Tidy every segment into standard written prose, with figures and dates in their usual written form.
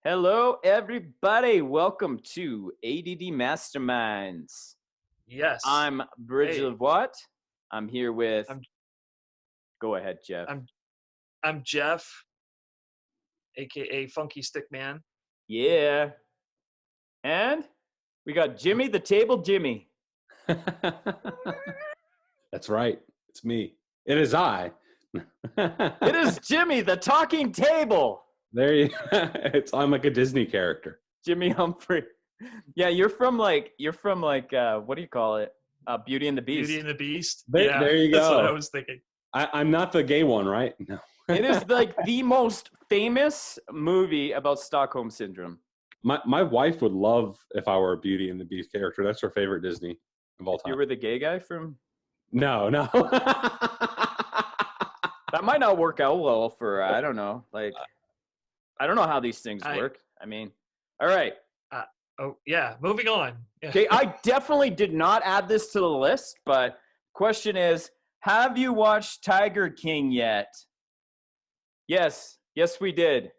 Hello, everybody. Welcome to ADD Masterminds. Yes. I'm Bridge Hey, Livwat. I'm here with. I'm Go ahead, Jeff. I'm Jeff, aka Funky Stick Man. Yeah. And we got Jimmy, the table Jimmy. That's right. It's me. It is I. It is Jimmy, the talking table. There you. I'm like a Disney character. Jimmy Humphrey. Yeah, you're from what do you call it? Beauty and the Beast. Beauty and the Beast. There you That's go. what I was thinking. I'm not the gay one, right? No. It is like the most famous movie about Stockholm Syndrome. My wife would love if I were a Beauty and the Beast character. That's her favorite Disney of all time. You were the gay guy from. No. That might not work out well for, I don't know. Like, I don't know how these things work. I mean, all right. Moving on. Yeah. Okay, I definitely did not add this to the list, but question is, have you watched Tiger King yet? Yes, we did.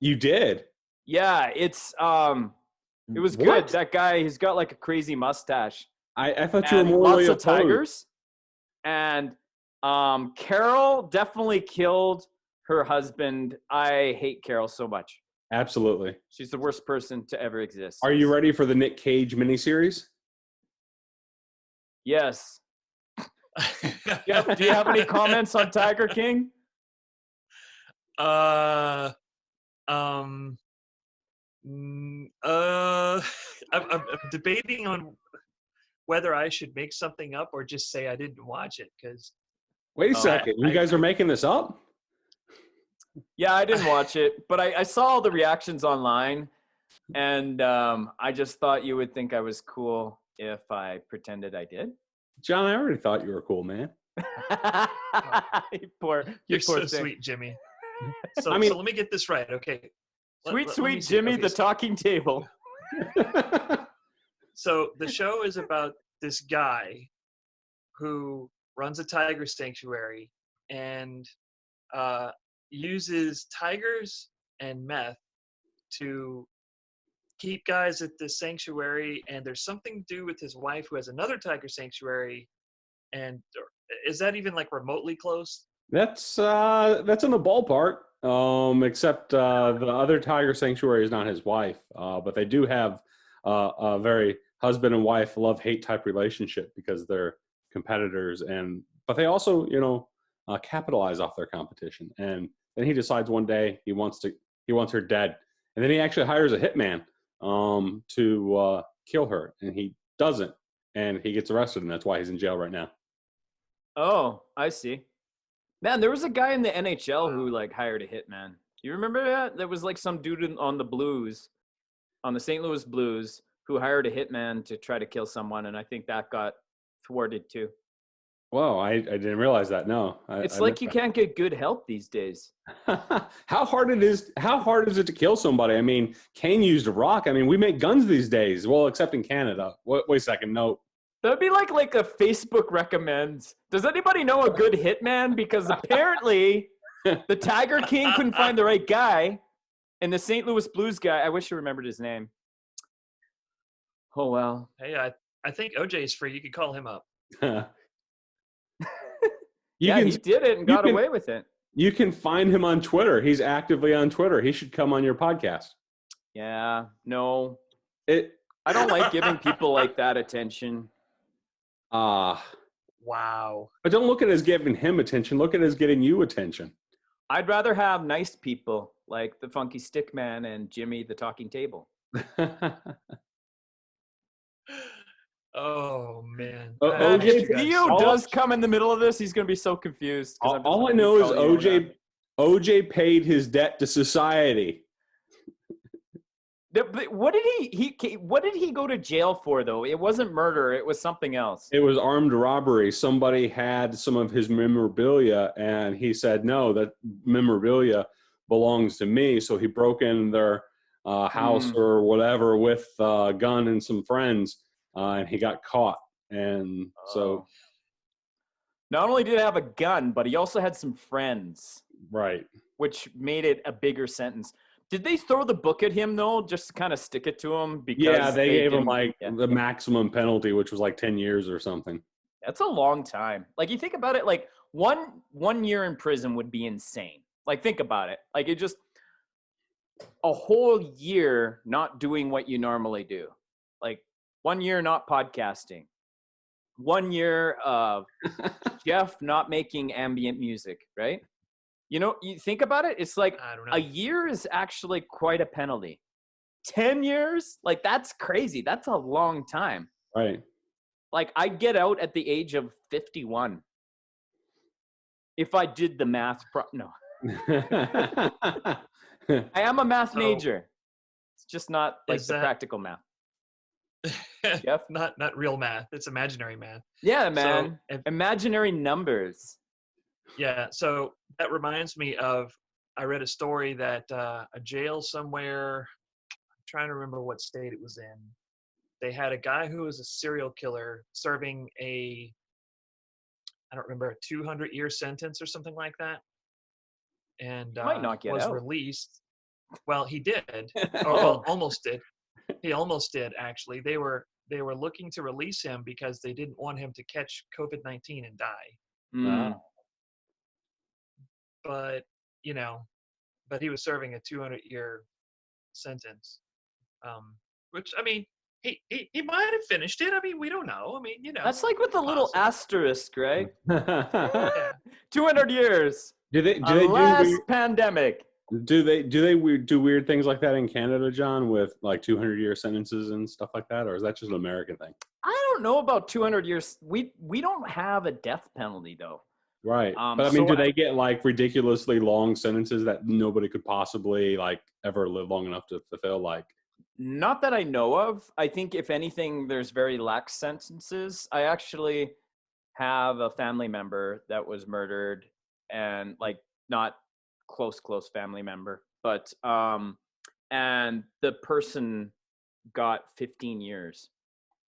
You did? Yeah, it was good. What? That guy, he's got like a crazy mustache. I thought you were And morally lots of opposed. tigers. And Carol definitely killed her husband. I hate Carol so much. Absolutely. She's the worst person to ever exist. Are you ready for the Nick Cage miniseries? Yes. Jeff, do you have any comments on Tiger King? I'm debating on whether I should make something up or just say I didn't watch it because. Wait a second. You guys are making this up? Yeah, I didn't watch it, but I saw all the reactions online, and I just thought you would think I was cool if I pretended I did. John, I already thought you were cool, man. You're so thing. sweet, Jimmy. So let me get this right, okay? Sweet Jimmy, the talking table. So the show is about this guy who runs a tiger sanctuary and uses tigers and meth to keep guys at the sanctuary, and there's something to do with his wife who has another tiger sanctuary. And is that even like remotely close? That's in the ballpark. Except the other tiger sanctuary is not his wife, but they do have a very husband and wife love-hate type relationship because they're competitors, but they also capitalize off their competition. And then he decides one day he wants her dead, and then he actually hires a hitman to kill her, and he doesn't, and he gets arrested, and that's why he's in jail right now. Oh, I see. Man, there was a guy in the NHL who like hired a hitman. You remember that? There was like some dude on the St. Louis Blues, who hired a hitman to try to kill someone, and I think that got thwarted too. Whoa, I didn't realize that. No, It's like you can't get good help these days. How hard is it to kill somebody? I mean, Kane used a rock. I mean, we make guns these days. Well, except in Canada. Wait a second. No. That'd be like a Facebook recommends. Does anybody know a good hitman? Because apparently the Tiger King couldn't find the right guy, and the St. Louis Blues guy, I wish I remembered his name. Oh, well. Hey, I think OJ's free. You could call him up. He did it and got away with it. You can find him on Twitter. He's actively on Twitter. He should come on your podcast. Yeah, no. I don't like giving people like that attention. Wow. But don't look at it as giving him attention. Look at it as getting you attention. I'd rather have nice people like the Funky Stick Man and Jimmy the Talking Table. Oh, man. OJ If Theo does come in the middle of this, he's going to be so confused. All I know is OJ paid his debt to society. What did he go to jail for, though? It wasn't murder. It was something else. It was armed robbery. Somebody had some of his memorabilia, and he said, no, that memorabilia belongs to me. So he broke in their house or whatever with a gun and some friends, and he got caught. And so... Not only did he have a gun, but he also had some friends. Right. Which made it a bigger sentence. Did they throw the book at him though, just to kind of stick it to him? Because Yeah, they gave him like yeah. the maximum penalty, which was like 10 years or something. That's a long time. Like you think about it, like one year in prison would be insane. Like think about it. Like it just a whole year not doing what you normally do. Like 1 year not podcasting. 1 year of Jeff not making ambient music, right? You know, you think about it, it's like I don't know. a year is actually quite a penalty. 10 years? Like that's crazy. That's a long time. Right. Like I'd get out at the age of 51. If I did the math no. I am a math major. It's just not like the practical math. Jeff? Not real math. It's imaginary math. Yeah, man. So, imaginary numbers. Yeah. So that reminds me of, I read a story that a jail somewhere, I'm trying to remember what state it was in. They had a guy who was a serial killer serving I don't remember, a 200-year sentence or something like that. And Might not get was out. released. Well, he did. Well, almost did. He almost did, actually. They were looking to release him because they didn't want him to catch COVID-19 and die. Mm. But, but he was serving a 200-year sentence. Which, I mean, he might have finished it. I mean, we don't know. I mean, That's like with a little asterisk, right? Yeah. 200 years. Do they last do pandemic. do they do weird things like that in Canada, John, with like 200-year sentences and stuff like that, or is that just an American thing? I don't know about 200 years. We don't have a death penalty though. Right. But I mean, do they get like ridiculously long sentences that nobody could possibly like ever live long enough to fulfill? Like, not that I know of. I think if anything, there's very lax sentences. I actually have a family member that was murdered, and like not close family member, but and the person got 15 years.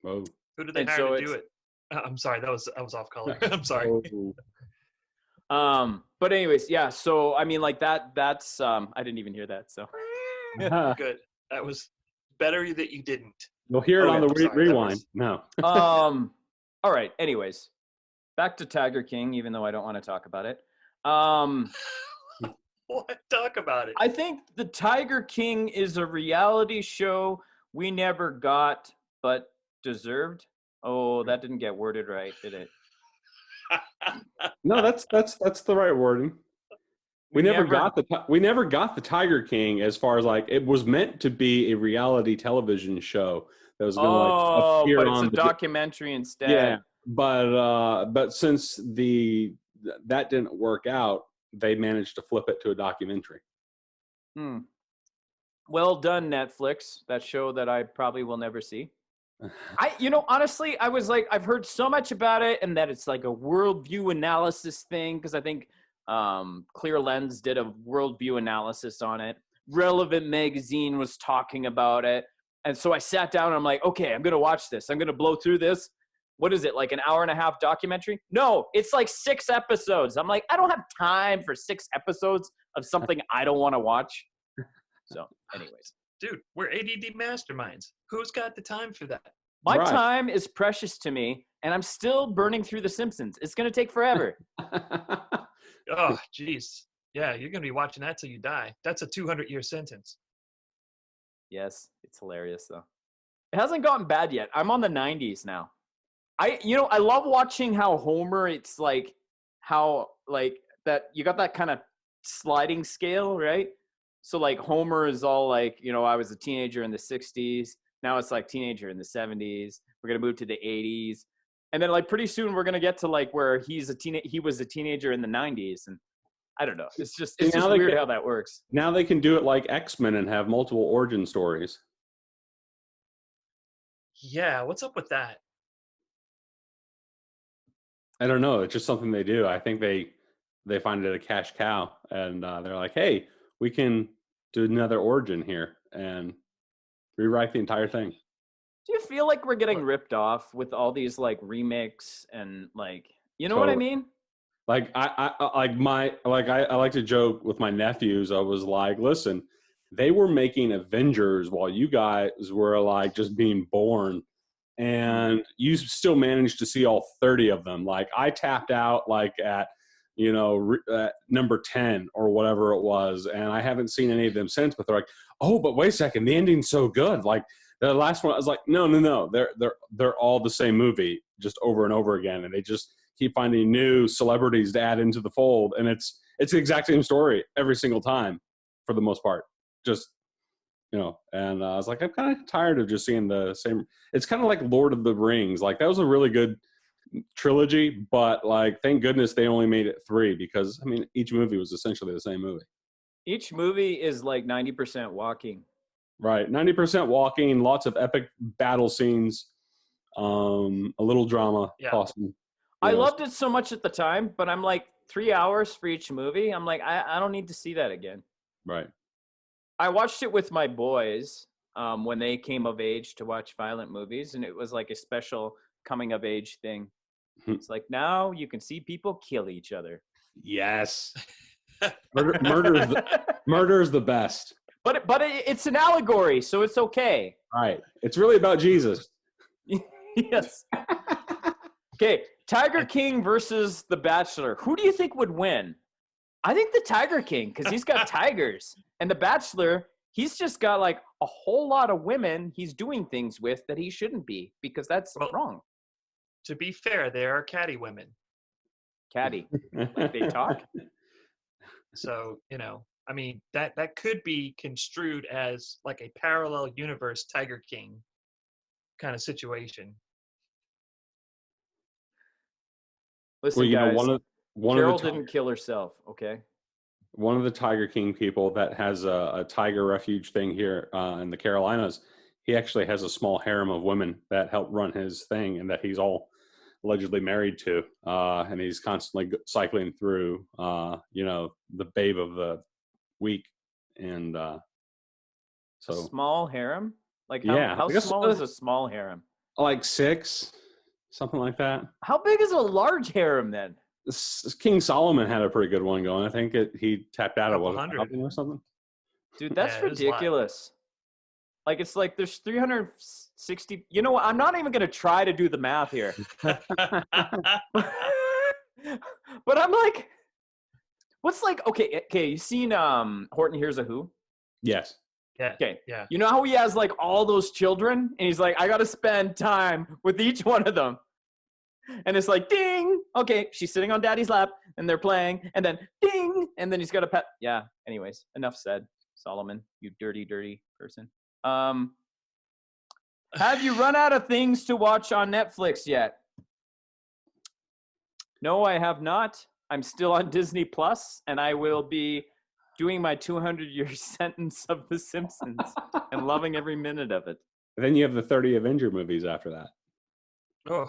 whoa. Who did they hire to do it? I'm sorry, I was off color. I'm sorry. But anyways, yeah. So I mean, like that's I didn't even hear that. So Good. That was better that you didn't. We'll hear it on the rewind. No. All right. Anyways, back to Tiger King, even though I don't want to talk about it. What? Talk about it. I think the Tiger King is a reality show we never got, but deserved. Oh, that didn't get worded right, did it? No, that's the right wording. We never got the Tiger King, as far as like it was meant to be a reality television show that was going to like appear but it's on a documentary instead. Yeah, but since that didn't work out, they managed to flip it to a documentary. Well done, Netflix. That show that I probably will never see. Honestly, I was like, I've heard so much about it, and that it's like a worldview analysis thing, because I think Clear Lens did a worldview analysis on it. Relevant Magazine was talking about it. And so I sat down and I'm like, okay, I'm going to watch this. I'm going to blow through this. What is it, like an hour and a half documentary? No, it's like 6 episodes. I'm like, I don't have time for 6 episodes of something I don't want to watch. So anyways. Dude, we're ADD masterminds. Who's got the time for that? My time is precious to me, and I'm still burning through The Simpsons. It's going to take forever. Oh, geez. Yeah, you're going to be watching that till you die. That's a 200-year sentence. Yes, it's hilarious, though. It hasn't gotten bad yet. I'm on the 90s now. I love watching how Homer, it's like how, like, that you got that kind of sliding scale, right? So, like, Homer is all like, I was a teenager in the 60s. Now it's like teenager in the 70s. We're going to move to the 80s. And then, like, pretty soon we're going to get to, like, where he was a teenager in the 90s. And I don't know. It's just weird how that works. Now they can do it like X-Men and have multiple origin stories. Yeah, what's up with that? I don't know. It's just something they do. I think they find it a cash cow, and they're like, hey, we can do another origin here and rewrite the entire thing. Do you feel like we're getting ripped off with all these like remakes and like, what I mean? Like I like to joke with my nephews. I was like, listen, they were making Avengers while you guys were like just being born, and you still managed to see all 30 of them. Like I tapped out like at number 10 or whatever it was, and I haven't seen any of them since. But they're like, oh, but wait a second, the ending's so good. Like the last one, I was like, no, they're all the same movie, just over and over again, and they just keep finding new celebrities to add into the fold, and it's the exact same story every single time, for the most part. Just and I was like, I'm kind of tired of just seeing the same. It's kind of like Lord of the Rings. Like that was a really good trilogy, but like thank goodness they only made it 3, because I mean each movie was essentially the same movie. Each movie is like 90% walking. Right, 90% walking, lots of epic battle scenes, a little drama. Yeah. Awesome. I loved it so much at the time, but I'm like 3 hours for each movie. I'm like, I don't need to see that again. Right. I watched it with my boys when they came of age to watch violent movies, and it was like a special coming of age thing. It's like, now you can see people kill each other. Yes. Murder is the best. But it's an allegory, so it's okay. Right. It's really about Jesus. Yes. Okay, Tiger King versus The Bachelor. Who do you think would win? I think the Tiger King, because he's got tigers. And The Bachelor, he's just got like a whole lot of women he's doing things with that he shouldn't be, because that's wrong. To be fair, they are catty women. Catty. Like they talk? So, I mean, that could be construed as like a parallel universe Tiger King kind of situation. Listen, guys, Carol of the didn't kill herself, okay? One of the Tiger King people that has a tiger refuge thing here in the Carolinas, he actually has a small harem of women that help run his thing, and that he's all allegedly married to, and he's constantly cycling through, the babe of the week, and so a small harem. Like how yeah, small is a small harem? Like 6, something like that. How big is a large harem then? King Solomon had a pretty good one going. I think he tapped out at 100 or something. Dude, that's ridiculous. Like it's like there's 360. You know what? I'm not even gonna try to do the math here. But I'm like, what's like? Okay. You seen Horton Hears a Who? Yes. Yeah. Okay. Yeah. You know how he has like all those children, and he's like, I gotta spend time with each one of them. And it's like, ding. Okay, she's sitting on daddy's lap, and they're playing, and then ding, and then he's got a pet. Yeah. Anyways, enough said. Solomon, you dirty, dirty person. Have you run out of things to watch on Netflix yet? No, I have not. I'm still on Disney Plus, and I will be doing my 200-year sentence of The Simpsons and loving every minute of it. And then you have the 30 Avenger movies after that. Oh.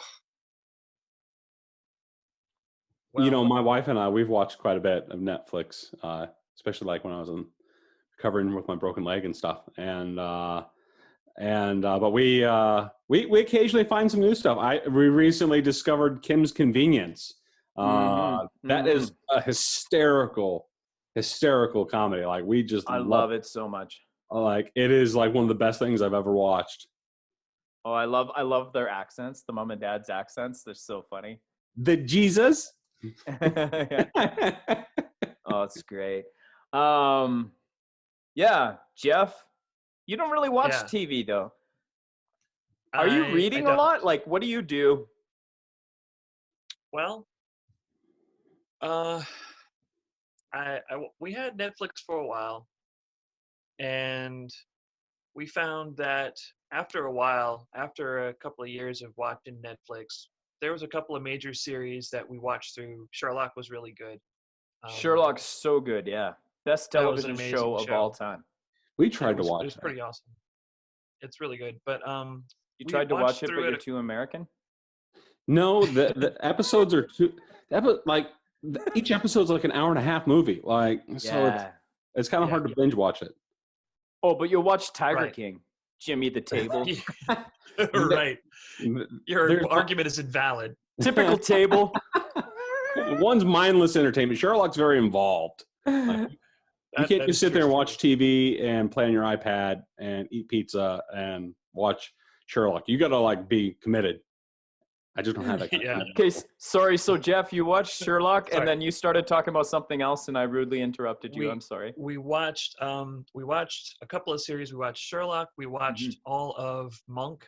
Well, my wife and I, we've watched quite a bit of Netflix, especially like when I was covering with my broken leg and stuff. But we occasionally find some new stuff. We recently discovered Kim's Convenience. That is a hysterical comedy. Like I love it so much. Like it is like one of the best things I've ever watched. Oh, I love their accents, the mom and dad's accents. They're so funny. The Jesus. Oh, it's great. Yeah, Jeff, you don't really watch TV though. Are you reading a lot? Like, what do you do? Well, we had Netflix for a while, and we found that after a couple of years of watching Netflix, there was a couple of major series that we watched through. Sherlock was really good. Sherlock's so good, yeah. Best television show of all time. We tried to watch it. It was pretty awesome. It's really good, but you tried to watch it, but you're too American? No, the episodes are each episode's like an hour and a half movie. Like, so it's kind of hard to binge watch it. Oh, but you'll watch Tiger King, Jimmy the Table. Right. Your argument is invalid. Typical Table. One's mindless entertainment. Sherlock's very involved. You can't that just is sit there true. and watch TV and play on your iPad and eat pizza and watch Sherlock. You got to like be committed. I just don't have that kind Yeah. of time. Okay, sorry. So Jeff, you watched Sherlock, Sorry. and then you started talking about something else, and I rudely interrupted you. I'm sorry. We watched a couple of series. We watched Sherlock. We watched all of Monk,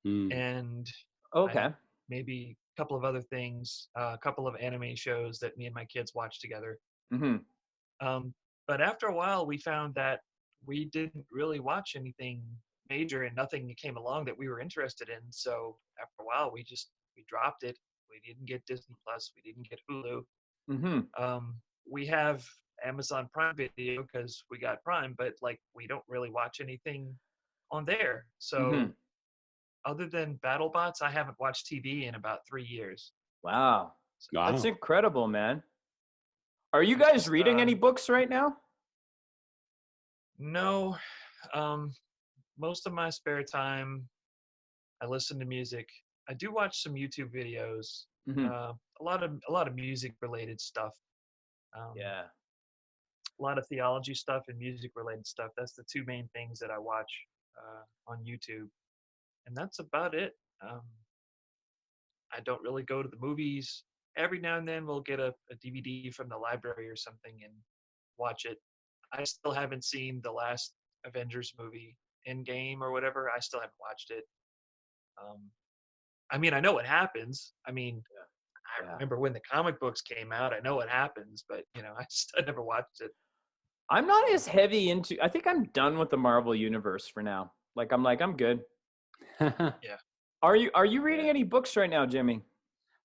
Mm. and Okay. maybe a couple of other things, a couple of anime shows that me and my kids watched together. Mm-hmm. But after a while, we found that we didn't really watch anything major, and nothing came along that we were interested in. So after a while, we dropped it. We didn't get Disney Plus. We didn't get Hulu. Mm-hmm. We have Amazon Prime Video because we got Prime, but like we don't really watch anything on there. So Mm-hmm. other than BattleBots, I haven't watched TV in about 3 years. Wow. So That's Wow. incredible, man. Are you guys just, reading any books right now? No. Most of my spare time, I listen to music. I do watch some YouTube videos. Mm-hmm. A lot of music related stuff. Yeah. A lot of theology stuff and music related stuff. That's the two main things that I watch on YouTube, and that's about it. I don't really go to the movies. Every now and then we'll get a DVD from the library or something and watch it. I still haven't seen the last Avengers movie, Endgame or whatever. I still haven't watched it. I mean, I know what happens. I mean, I remember when the comic books came out. I know what happens, but I never watched it. I'm not as heavy into. I think I'm done with the Marvel universe for now. I'm good. Yeah. Are you reading any books right now, Jimmy?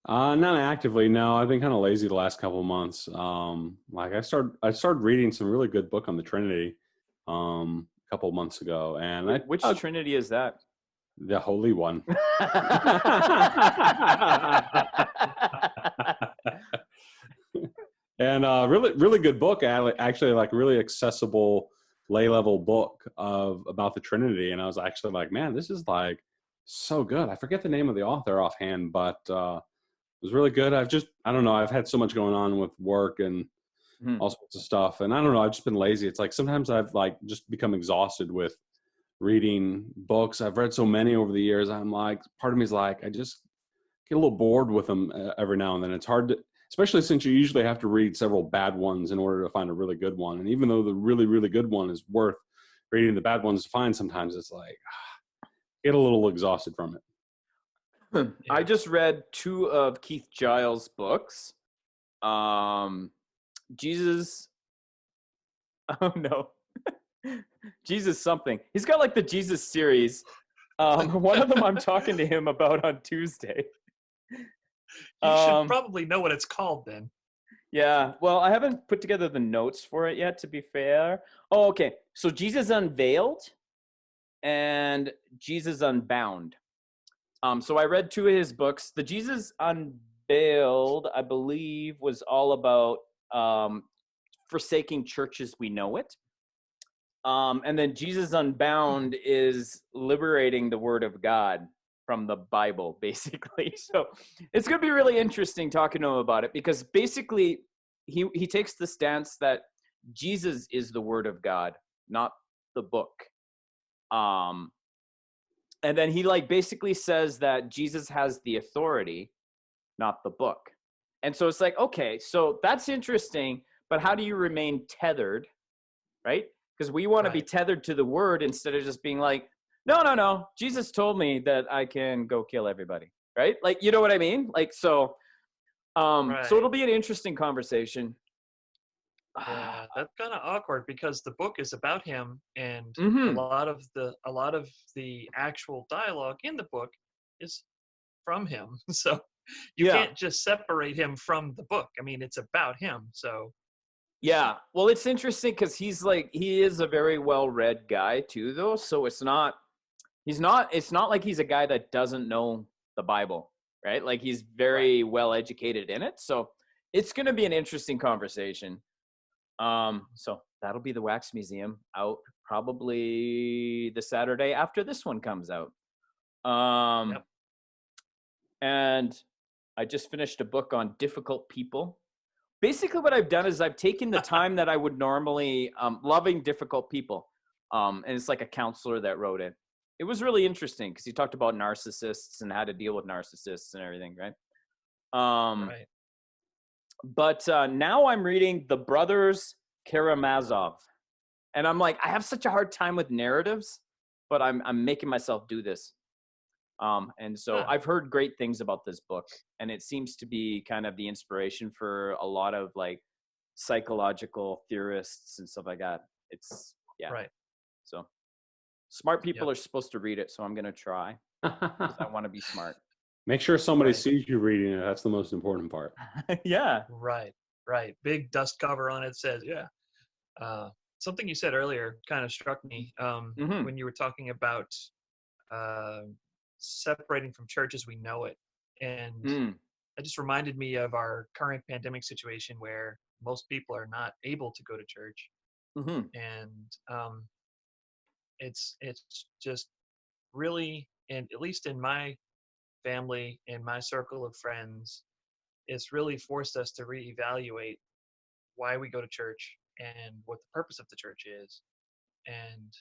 Not actively. No, I've been kind of lazy the last couple of months. Like I started reading some really good book on the Trinity, a couple of months ago, and Which Trinity is that? the Holy One. And really, really good book. Actually, like really accessible lay level book about the Trinity. And I was actually like, man, this is like so good. I forget the name of the author offhand, but it was really good. I don't know. I've had so much going on with work and all sorts of stuff, and I don't know. I've just been lazy. It's like sometimes I've like just become exhausted with reading books. I've read so many over the years. I'm like, part of me is like, I just get a little bored with them every now and then. It's hard to, especially since you usually have to read several bad ones in order to find a really good one. And even though the really, really good one is worth reading the bad ones to find, sometimes it's like, get a little exhausted from it. I just read 2 of Keith Giles' books. Jesus. Oh no. Jesus something. He's got like the Jesus series. One of them I'm talking to him about on Tuesday. You should probably know what it's called then. Yeah. Well, I haven't put together the notes for it yet, to be fair. Oh, okay. So Jesus Unveiled and Jesus Unbound. So I read 2 of his books. The Jesus Unveiled, I believe, was all about forsaking church as we know it. And then Jesus Unbound is liberating the Word of God from the Bible, basically. So it's going to be really interesting talking to him about it, because basically he takes the stance that Jesus is the Word of God, not the book. And then he like basically says that Jesus has the authority, not the book. And so it's like, okay, so that's interesting, but how do you remain tethered, right? Because we want to be tethered to the word instead of just being like, no, Jesus told me that I can go kill everybody, right? Like, you know what I mean? Like, so it'll be an interesting conversation. Yeah, that's kind of awkward because the book is about him, and Mm-hmm. a lot of the actual dialogue in the book is from him. So you can't just separate him from the book. I mean, it's about him. So yeah, well, it's interesting because he is a very well-read guy too, though. So it's not like he's a guy that doesn't know the Bible, right? Like he's very well educated in it. So it's going to be an interesting conversation. So that'll be the Wax Museum out probably the Saturday after this one comes out. And I just finished a book on difficult people basically what I've done is I've taken the time that I would normally loving difficult people. And it's like a counselor that wrote it. It was really interesting because he talked about narcissists and how to deal with narcissists and everything, right? Right. But now I'm reading The Brothers Karamazov. And I'm like, I have such a hard time with narratives, but I'm making myself do this. And so I've heard great things about this book, and it seems to be kind of the inspiration for a lot of like psychological theorists and stuff like that. It's Right. So smart people are supposed to read it, so I'm going to try because I want to be smart. Make sure somebody sees you reading it. That's the most important part. Yeah. Right. Right. Big dust cover on it says, something you said earlier kind of struck me when you were talking about separating from church as we know it. And it just reminded me of our current pandemic situation where most people are not able to go to church. And it's just really, and at least in my family, in my circle of friends, it's really forced us to reevaluate why we go to church and what the purpose of the church is, and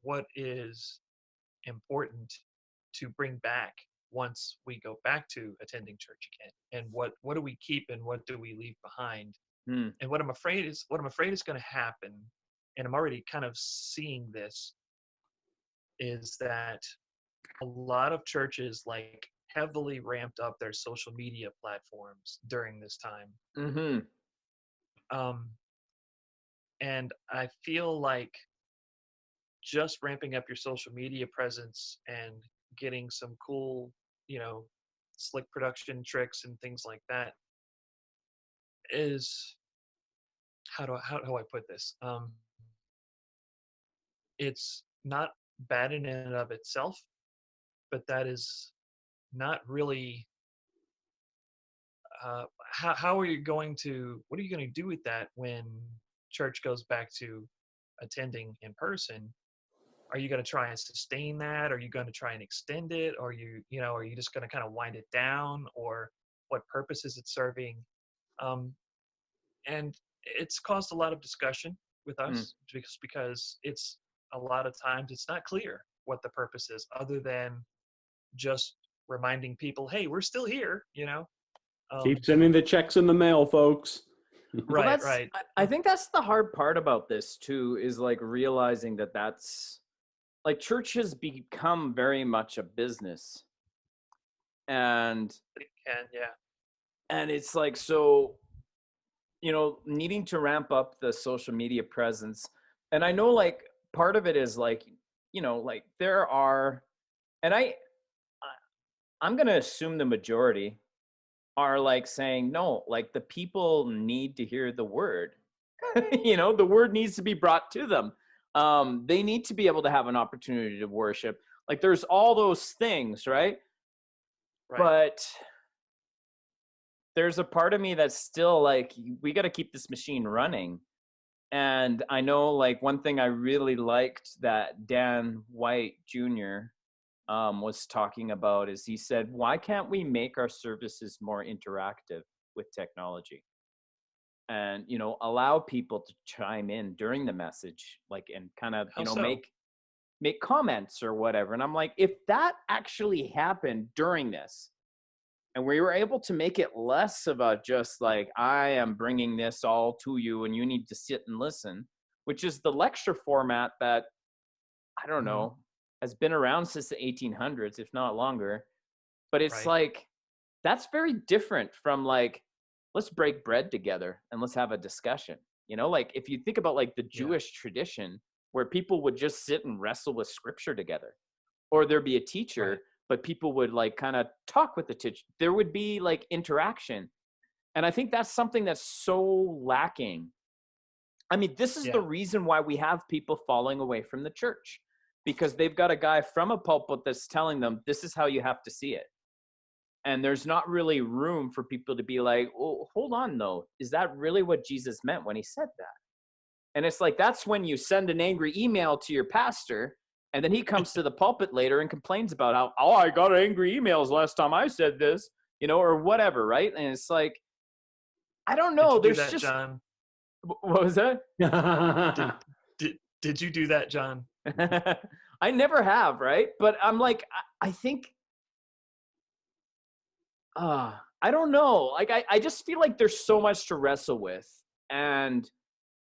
what is important to bring back once we go back to attending church again, and what do we keep and what do we leave behind. And what I'm afraid is going to happen, and I'm already kind of seeing this, is that a lot of churches like heavily ramped up their social media platforms during this time. And I feel like just ramping up your social media presence and getting some cool, slick production tricks and things like that is, how do I put this? It's not bad in and of itself, but that is not really how are you going to, what are you going to do with that when church goes back to attending in person? Are you going to try and sustain that? Are you going to try and extend it? Or are you just going to kind of wind it down? Or what purpose is it serving? And it's caused a lot of discussion with us because it's a lot of times it's not clear what the purpose is, other than just reminding people, hey, we're still here, Keep sending the checks in the mail, folks. Right, right. I think that's the hard part about this too, is like realizing that that's like church has become very much a business. And it's like, so, needing to ramp up the social media presence. And I know like part of it is like, like there are, and I'm going to assume the majority are like saying, no, like the people need to hear the word. The word needs to be brought to them. They need to be able to have an opportunity to worship. Like there's all those things, right? But there's a part of me that's still like, we got to keep this machine running. And I know like one thing I really liked that Dan White Jr. Was talking about is he said, why can't we make our services more interactive with technology? And, allow people to chime in during the message, like, and kind of, make comments or whatever. And I'm like, if that actually happened during this, and we were able to make it less of a just like, I am bringing this all to you and you need to sit and listen, which is the lecture format that, I don't know, has been around since the 1800s, if not longer. But it's like, that's very different from like, let's break bread together and let's have a discussion. Like if you think about like the Jewish tradition where people would just sit and wrestle with scripture together, or there'd be a teacher, but people would like kind of talk with the teacher. There would be like interaction. And I think that's something that's so lacking. I mean, this is the reason why we have people falling away from the church, because they've got a guy from a pulpit that's telling them, this is how you have to see it. And there's not really room for people to be like, oh, hold on though. Is that really what Jesus meant when he said that? And it's like, that's when you send an angry email to your pastor, and then he comes to the pulpit later and complains about how, I got angry emails last time I said this, or whatever, right? And it's like, I don't Did know. you do There's that, just John? what was that? Did you do that, John? I never have, right? But I'm like, I think, I don't know. Like, I just feel like there's so much to wrestle with. And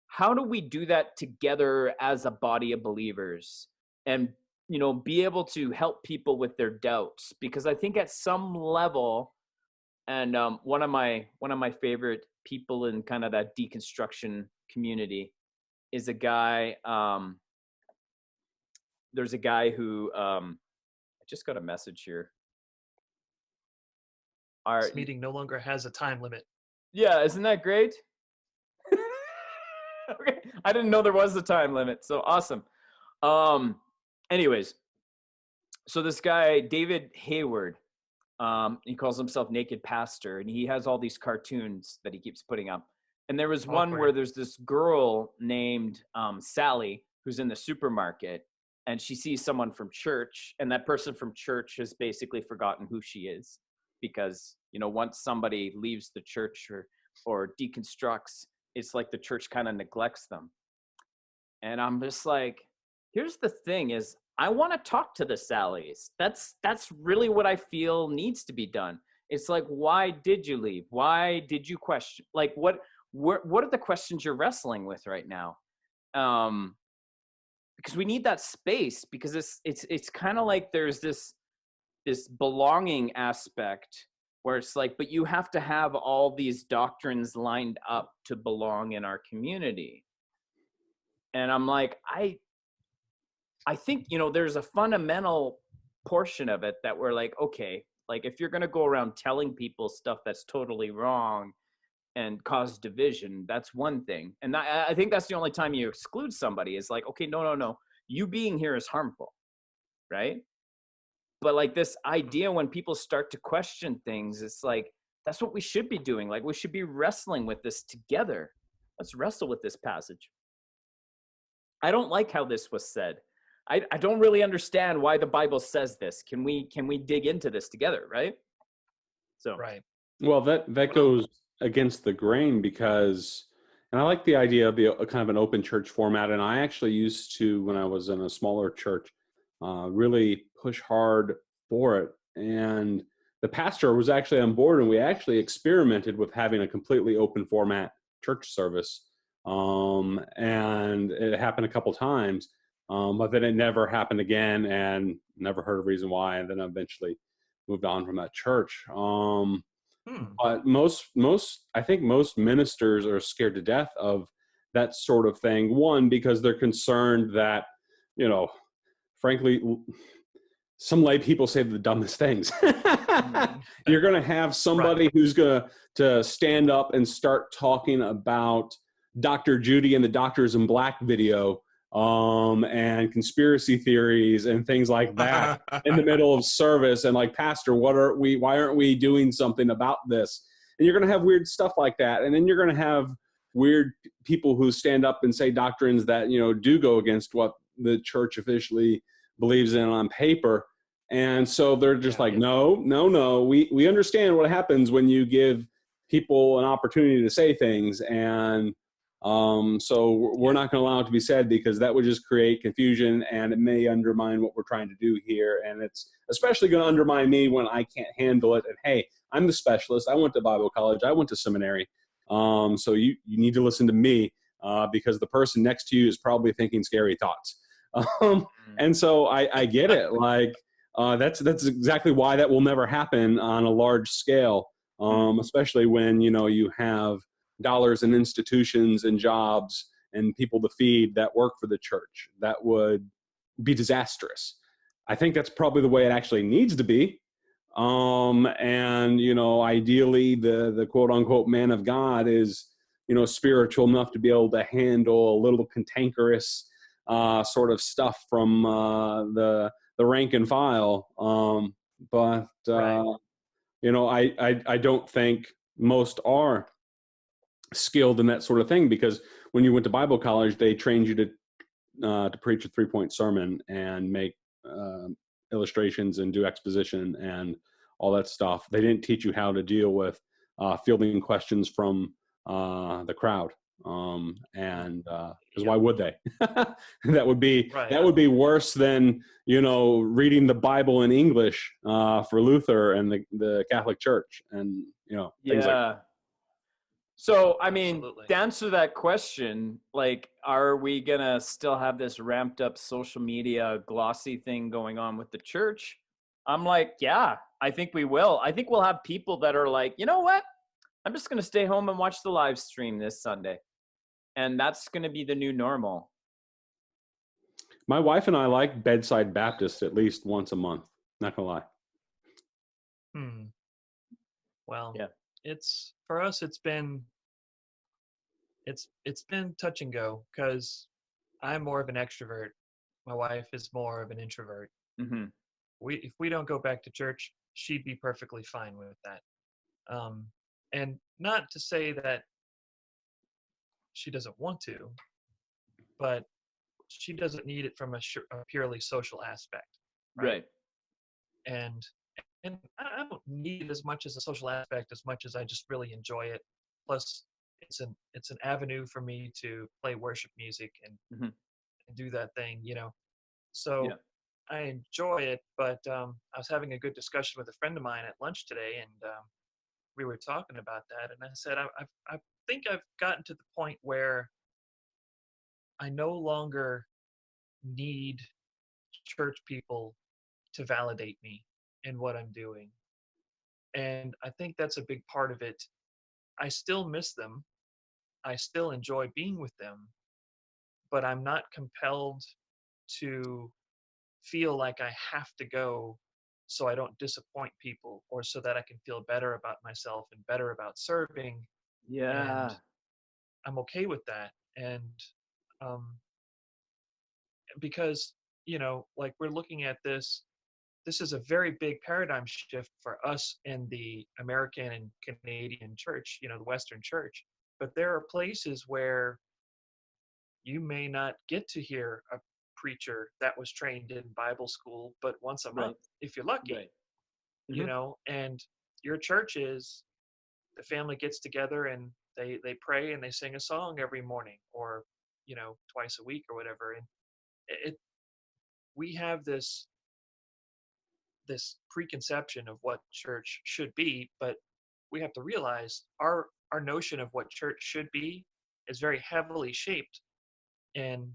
how do we do that together as a body of believers and, be able to help people with their doubts? Because I think at some level, and one of my favorite people in kind of that deconstruction community is a guy, there's a guy who, I just got a message here. This meeting no longer has a time limit. Yeah, isn't that great? Okay. I didn't know there was a time limit, so awesome. Anyways, so this guy, David Hayward, he calls himself Naked Pastor, and he has all these cartoons that he keeps putting up. And there was one where there's this girl named Sally who's in the supermarket, and she sees someone from church, and that person from church has basically forgotten who she is because, once somebody leaves the church or deconstructs, it's like the church kind of neglects them. And I'm just like, here's the thing is, I want to talk to the Sallys. That's really what I feel needs to be done. It's like, why did you leave? Why did you question? Like, what are the questions you're wrestling with right now? Because we need that space, because it's kind of like there's this belonging aspect where it's like, but you have to have all these doctrines lined up to belong in our community. And I'm like, I think, there's a fundamental portion of it that we're like, okay, like if you're going to go around telling people stuff that's totally wrong and cause division, that's one thing. And I think that's the only time you exclude somebody is like, okay, no, you being here is harmful, right? But like this idea, when people start to question things, it's like, that's what we should be doing. Like, we should be wrestling with this together. Let's wrestle with this passage. I don't like how this was said. I don't really understand why the Bible says this. Can we dig into this together, right? So right. Well, that goes against the grain because, and I like the idea of the kind of an open church format. And I actually used to, when I was in a smaller church, really push hard for it. And the pastor was actually on board, and we actually experimented with having a completely open format church service. And it happened a couple times, but then it never happened again, and never heard a reason why. And then I eventually moved on from that church. But I think most ministers are scared to death of that sort of thing. One, because they're concerned that, frankly, some lay people say the dumbest things. You're going to have somebody who's going to stand up and start talking about Dr. Judy and the Doctors in Black video, and conspiracy theories and things like that in the middle of service. And like, Pastor, why aren't we doing something about this? And you're going to have weird stuff like that. And then you're going to have weird people who stand up and say doctrines that, do go against what the church officially believes in on paper. And so they're just no. We understand what happens when you give people an opportunity to say things. And so we're not going to allow it to be said, because that would just create confusion, and it may undermine what we're trying to do here. And it's especially going to undermine me when I can't handle it. And hey, I'm the specialist. I went to Bible college. I went to seminary. So you need to listen to me, because the person next to you is probably thinking scary thoughts. And so I get it. Like, that's exactly why that will never happen on a large scale. Especially when, you have dollars and institutions and jobs and people to feed that work for the church. That would be disastrous. I think that's probably the way it actually needs to be. And, ideally the quote unquote man of God is, spiritual enough to be able to handle a little cantankerous sort of stuff from the rank and file. But I don't think most are skilled in that sort of thing, because when you went to Bible college, they trained you to preach a 3-point sermon and make illustrations and do exposition and all that stuff. They didn't teach you how to deal with fielding questions from the crowd. And because why would they? that would be worse than, reading the Bible in English for Luther and the Catholic Church, and things like that. So, I mean, Absolutely. to answer that question, like, are we going to still have this ramped up social media glossy thing going on with the church? I'm like, yeah, I think we will. I think we'll have people that are like, you know what? I'm just going to stay home and watch the live stream this Sunday. And that's going to be the new normal. My wife and I like bedside Baptist at least once a month. Not going to lie. Well, yeah. It's for us. It's been touch and go, because I'm more of an extrovert. My wife is more of an introvert. Mm-hmm. If we don't go back to church, she'd be perfectly fine with that. And not to say that she doesn't want to, but she doesn't need it from a purely social aspect, Right. And I don't need it as much as a social aspect, as much as I just really enjoy it. Plus, it's an avenue for me to play worship music and do that thing, So I enjoy it, but I was having a good discussion with a friend of mine at lunch today, and we were talking about that, and I said I think I've gotten to the point where I no longer need church people to validate me in what I'm doing. And I think that's a big part of it. I still miss them. I still enjoy being with them, but I'm not compelled to feel like I have to go so I don't disappoint people, or so that I can feel better about myself and better about serving. Yeah. And I'm okay with that. And because, like, we're looking at this is a very big paradigm shift for us in the American and Canadian church, the Western church. But there are places where you may not get to hear a preacher that was trained in Bible school, but once a month, if you're lucky, Right. And your church is, the family gets together and they pray and they sing a song every morning, or, twice a week or whatever. And we have this preconception of what church should be, but we have to realize our notion of what church should be is very heavily shaped in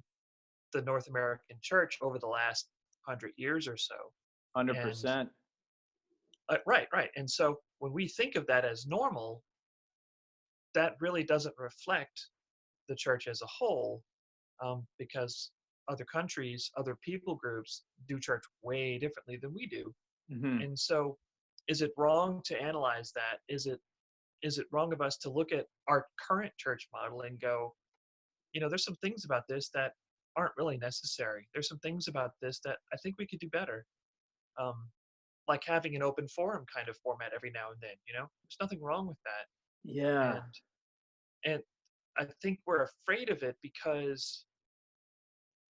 the North American church over the last 100 years or so. 100%. Right. And so when we think of that as normal, that really doesn't reflect the church as a whole, because other countries, other people groups do church way differently than we do. And so, is it wrong to analyze that? Is it wrong of us to look at our current church model and go, there's some things about this that aren't really necessary. There's some things about this that I think we could do better. Like having an open forum kind of format every now and then, there's nothing wrong with that. Yeah. And I think we're afraid of it because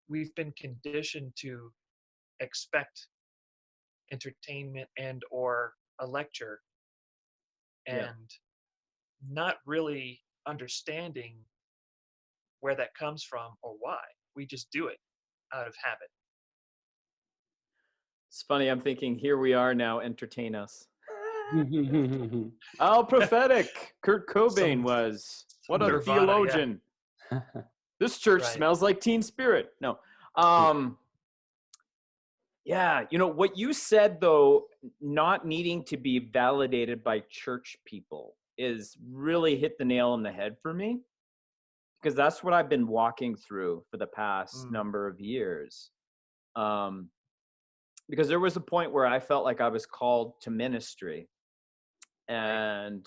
we've been conditioned to expect entertainment and or a lecture, and not really understanding where that comes from or why. We just do it out of habit. It's funny. I'm thinking, here we are now. Entertain us. How prophetic Kurt Cobain was. What a Nirvana, theologian. This church smells like Teen Spirit. No. Yeah. What you said, though, not needing to be validated by church people is really hit the nail on the head for me, because that's what I've been walking through for the past number of years. Because there was a point where I felt like I was called to ministry. And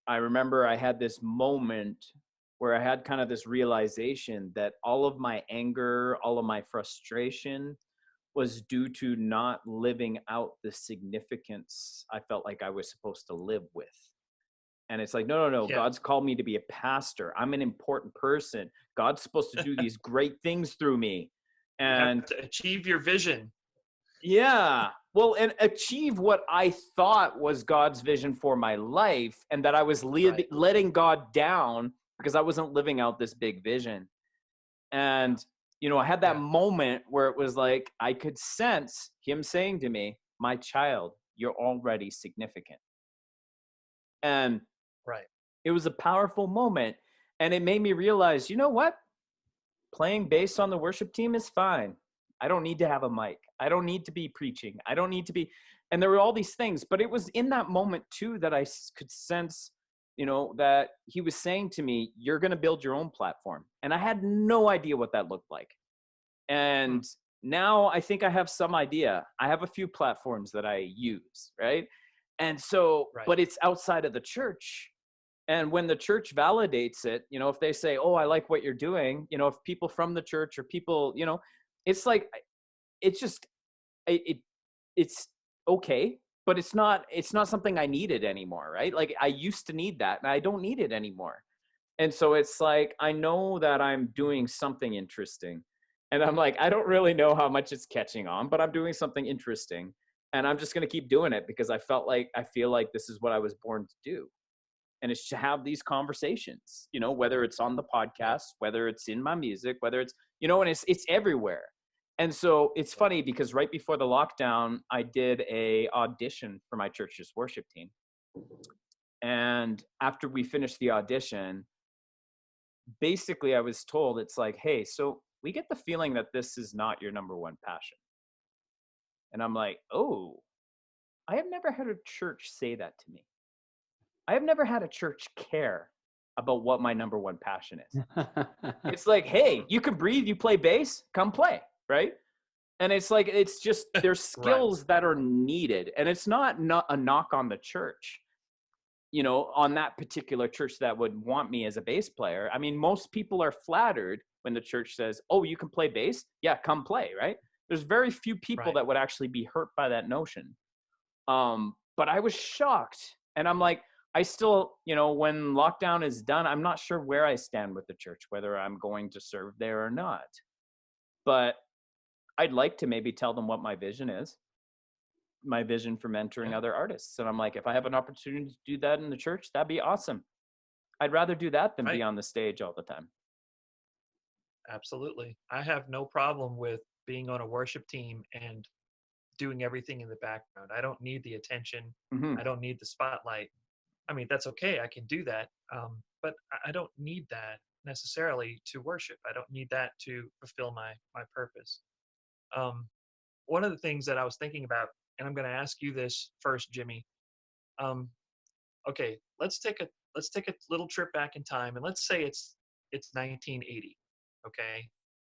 I remember I had this moment where I had kind of this realization that all of my anger, all of my frustration was due to not living out the significance I felt like I was supposed to live with. And it's like, no. Yeah. God's called me to be a pastor. I'm an important person. God's supposed to do these great things through me. And you have to achieve your vision. Yeah. Well, and achieve what I thought was God's vision for my life, and that I was letting God down because I wasn't living out this big vision. And, I had that Yeah. moment where it was like, I could sense him saying to me, my child, you're already significant. And Right. it was a powerful moment. And it made me realize, you know what? Playing bass on the worship team is fine. I don't need to have a mic. I don't need to be preaching. I don't need to be, and there were all these things, but it was in that moment too that I could sense, that he was saying to me, you're going to build your own platform. And I had no idea what that looked like. And now I think I have some idea. I have a few platforms that I use, right? And so, but it's outside of the church. And when the church validates it, if they say, oh, I like what you're doing, if people from the church or people, it's like, it's just, it's okay, but it's not something I needed anymore, right? Like I used to need that and I don't need it anymore. And so it's like, I know that I'm doing something interesting. And I'm like, I don't really know how much it's catching on, but I'm doing something interesting. And I'm just going to keep doing it because I feel like this is what I was born to do. And it's to have these conversations, whether it's on the podcast, whether it's in my music, whether it's, and it's everywhere. And so it's funny because right before the lockdown, I did a audition for my church's worship team. And after we finished the audition, basically I was told, it's like, hey, so we get the feeling that this is not your number one passion. And I'm like, oh, I have never had a church say that to me. I have never had a church care about what my number one passion is. It's like, hey, you can breathe, you play bass, come play, right? And it's like, it's just, there's skills that are needed. And it's not a knock on the church, on that particular church that would want me as a bass player. I mean, most people are flattered when the church says, oh, you can play bass? Yeah, come play, right? There's very few people that would actually be hurt by that notion. But I was shocked. And I'm like, I still, when lockdown is done, I'm not sure where I stand with the church, whether I'm going to serve there or not. But I'd like to maybe tell them what my vision is, my vision for mentoring other artists. And I'm like, if I have an opportunity to do that in the church, that'd be awesome. I'd rather do that than be on the stage all the time. Absolutely. I have no problem with being on a worship team and doing everything in the background. I don't need the attention. I don't need the spotlight. I mean, that's okay. I can do that. But I don't need that necessarily to worship. I don't need that to fulfill my purpose. One of the things that I was thinking about, and I'm going to ask you this first, Jimmy. Okay, let's take a little trip back in time, and let's say it's 1980. Okay,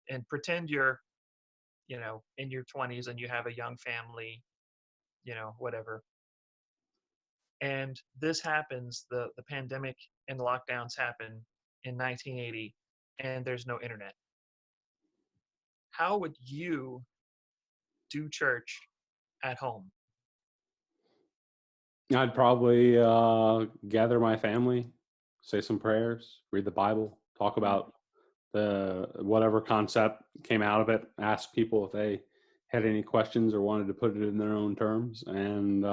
and pretend you're, in your 20s and you have a young family, whatever. And this happens, the pandemic and the lockdowns happen in 1980, and there's no internet. How would you do church at home? I'd probably gather my family, say some prayers, read the Bible, talk about the whatever concept came out of it, ask people if they had any questions or wanted to put it in their own terms, and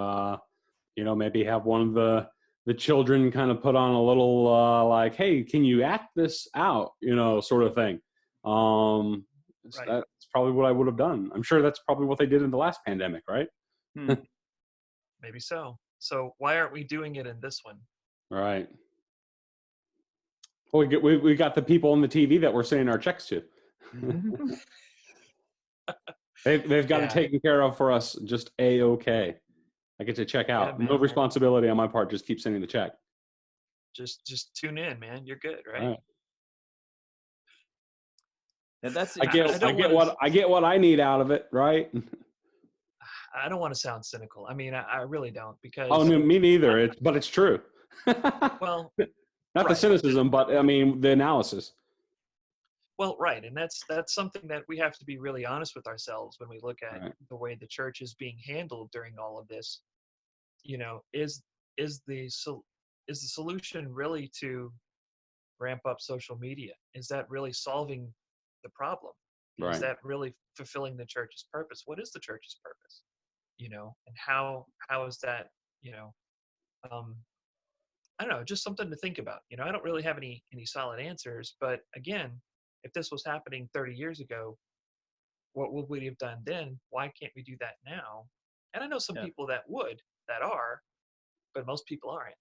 maybe have one of the children kind of put on a little like, hey, can you act this out, sort of thing. That's probably what I would have done. I'm sure that's probably what they did in the last pandemic, right? Maybe so. So why aren't we doing it in this one? Right. Well, we got the people on the TV that we're sending our checks to. They've got it taken care of for us, just A-okay. I get to check out. Yeah, no responsibility on my part. Just keep sending the check. Just tune in, man. You're good, right? Right. And that's I get what I need out of it, right? I don't want to sound cynical. I mean, I really don't, because no, me neither. But it's true. Well, not the cynicism, but I mean the analysis. Well, right, and that's something that we have to be really honest with ourselves when we look at the way the church is being handled during all of this. Is the solution really to ramp up social media? Is that really solving the problem? Is that really fulfilling the church's purpose? What is the church's purpose? And how is that? I I don't know, just something to think about. You know, I don't really have any solid answers, but again, if this was happening 30 years ago, what would we have done then? Why can't we do that now? And I know some Yeah. people that are, but most people aren't.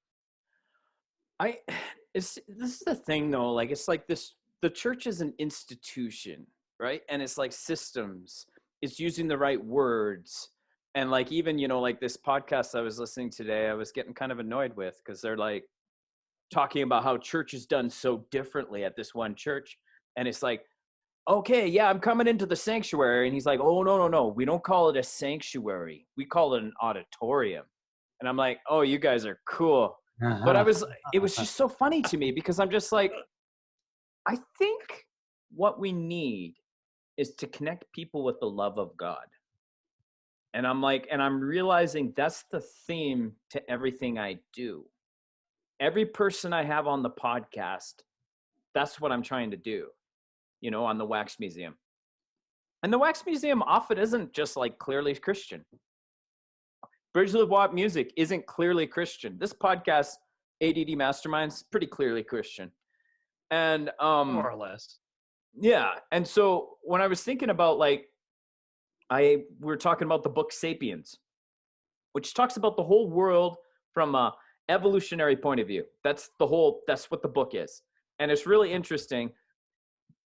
This is the thing though, like it's like this, the church is an institution, right? And it's like systems, it's using the right words. And like, even, you know, like this podcast I was listening today, I was getting kind of annoyed with, because they're like talking about how church is done so differently at this one church. And it's like, okay, yeah, I'm coming into the sanctuary. And he's like, oh, no, we don't call it a sanctuary, we call it an auditorium. And I'm like, oh, you guys are cool. But it was just so funny to me, because I'm just like, I think what we need is to connect people with the love of God. And I'm like, and I'm realizing that's the theme to everything I do. Every person I have on the podcast, that's what I'm trying to do, you know, on the Wax Museum. And the Wax Museum often isn't just like clearly Christian. Bridge Livwat music isn't clearly Christian. This podcast, ADD Masterminds, pretty clearly Christian. And More or less. yeah. And so when I was thinking about, like, we were talking about the book Sapiens, which talks about the whole world from a evolutionary point of view. That's what the book is. And it's really interesting.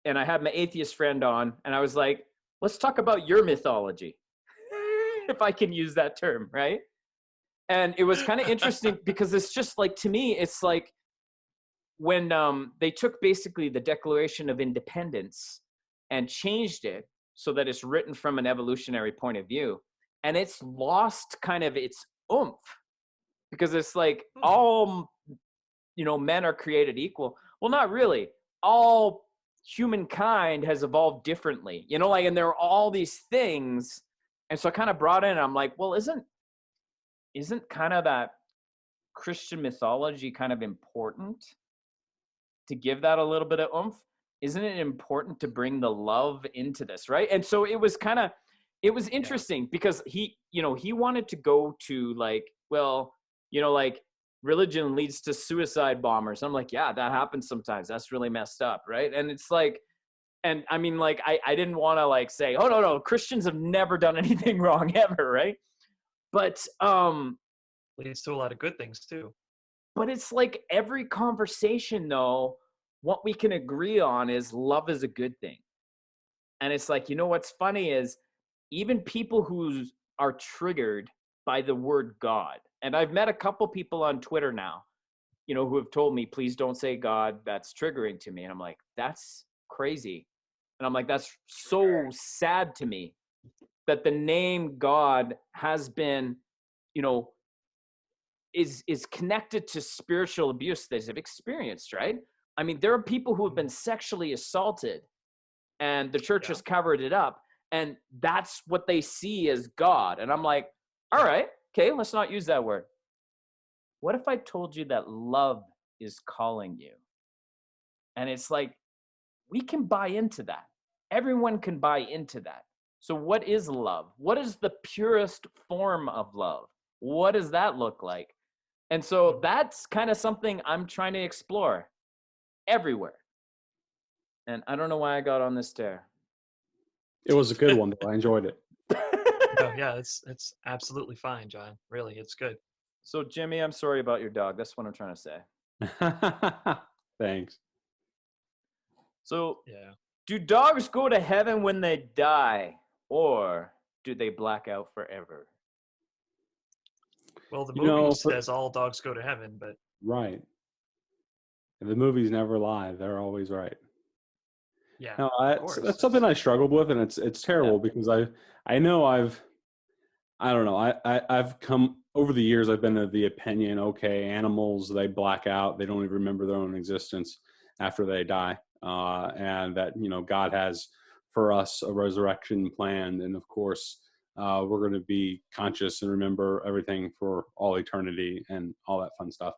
And I had my atheist friend on, and I was like, let's talk about your mythology, if I can use that term, right? And it was kind of interesting, because it's just like, to me, it's like when they took basically the Declaration of Independence and changed it so that it's written from an evolutionary point of view, and it's lost kind of its oomph, because it's like all, you know, men are created equal. Well, not really. All humankind has evolved differently, you know, like, and there are all these things. And so I kind of brought in, I'm like, well, isn't kind of that Christian mythology kind of important to give that a little bit of oomph? Isn't it important to bring the love into this, right? And so it was interesting, because he wanted to go to, like, well, you know, like, religion leads to suicide bombers. I'm like, yeah, that happens sometimes. That's really messed up, right? And it's like, and I mean, like, I didn't want to like say, oh no, Christians have never done anything wrong ever, right? But leads to a lot of good things too. But it's like every conversation though, what we can agree on is love is a good thing. And it's like, you know, what's funny is even people who are triggered by the word God, and I've met a couple people on Twitter now, you know, who have told me, please don't say God, that's triggering to me. And I'm like, that's crazy. And I'm like, that's so sad to me that the name God has been, you know, is connected to spiritual abuse that they've experienced, right? I mean, there are people who have been sexually assaulted and the church has covered it up, and that's what they see as God. And I'm like, all right, okay, let's not use that word. What if I told you that love is calling you? And it's like, we can buy into that. Everyone can buy into that. So what is love? What is the purest form of love? What does that look like? And so that's kind of something I'm trying to explore everywhere. And I don't know why I got on this tear. It was a good one, though. I enjoyed it. Oh, yeah, it's absolutely fine, John. Really, it's good. So, Jimmy, I'm sorry about your dog. That's what I'm trying to say. Thanks. So, Yeah. do dogs go to heaven when they die, or do they black out forever? Well, the movie says all dogs go to heaven, but right. The movies never lie; they're always right. Yeah, no, that's something I struggled with, and it's terrible because I know I don't know, I've come over the years. I've been of the opinion, okay, animals, they black out, they don't even remember their own existence after they die, and that, you know, God has for us a resurrection planned, and of course we're going to be conscious and remember everything for all eternity and all that fun stuff.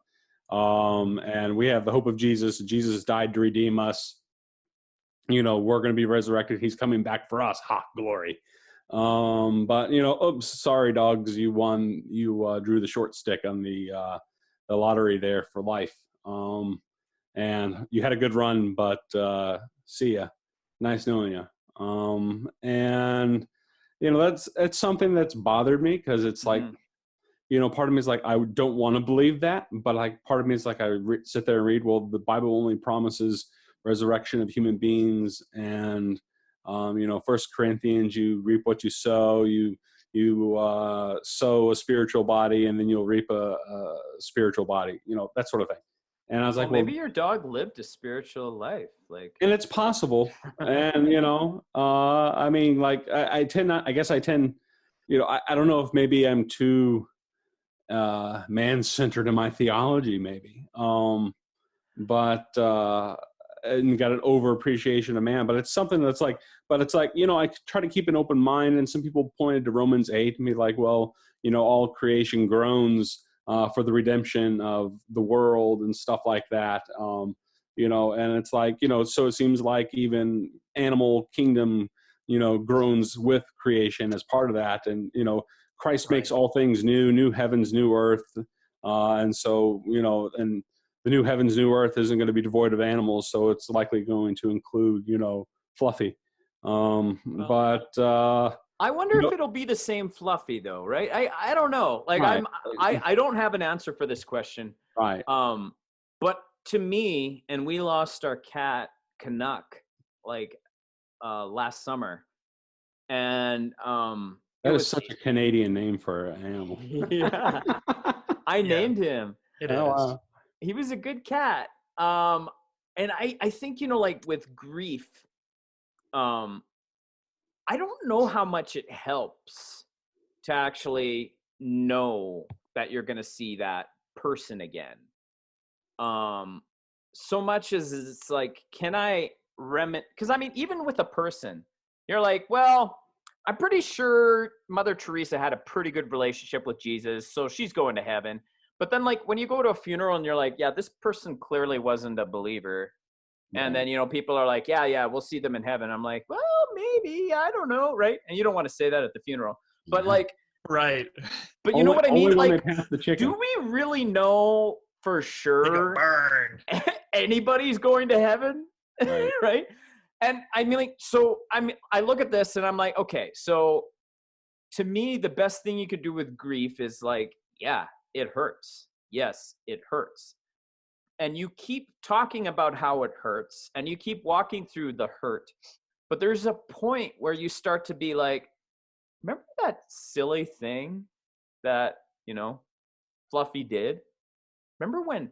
And we have the hope of Jesus. Jesus died to redeem us. You know, we're going to be resurrected. He's coming back for us. Ha, glory. But, you know, oops, sorry, dogs. You won. You drew the short stick on the the lottery there for life. And you had a good run, but see ya. Nice knowing you. And that's something that's bothered me, because it's like, part of me is like, I don't want to believe that, but like part of me is like, I sit there and read, well, the Bible only promises resurrection of human beings, and 1 Corinthians, you reap what you sow. You sow a spiritual body, and then you'll reap a spiritual body. That sort of thing. And I was like, maybe your dog lived a spiritual life, like, and it's possible. And I mean, like, I tend not. I guess I tend. I don't know if maybe I'm too man-centered in my theology, maybe. But and got an over-appreciation of man. But it's something that's like. But it's like, I try to keep an open mind. And some people pointed to Romans 8 and be like, well, all creation groans for the redemption of the world and stuff like that. And it's like, so it seems like even animal kingdom, groans with creation as part of that. And, Christ makes all things new heavens, new earth. And so, and the new heavens, new earth isn't going to be devoid of animals. So it's likely going to include, Fluffy. But I wonder if it'll be the same Fluffy though, right? I don't know. Like, right. I don't have an answer for this question. Right. But to me, and we lost our cat Canuck like last summer, and that is such a Canadian name for an animal. Yeah. I named him. It is. He was a good cat. And I think, like with grief, I don't know how much it helps to actually know that you're going to see that person again. So much as it's like, can I because I mean, even with a person, you're like, well, I'm pretty sure Mother Teresa had a pretty good relationship with Jesus, so she's going to heaven. But then, like, when you go to a funeral and you're like, yeah, this person clearly wasn't a believer. And then, people are like, yeah, we'll see them in heaven. I'm like, well, maybe, I don't know, right? And you don't want to say that at the funeral. But like, right. But you know what I mean? Like, do we really know for sure anybody's going to heaven? Right. Right? And I mean, like, so I look at this and I'm like, okay, so to me, the best thing you could do with grief is like, yeah, it hurts. Yes, it hurts. And you keep talking about how it hurts and you keep walking through the hurt. But there's a point where you start to be like, remember that silly thing that, Fluffy did? Remember when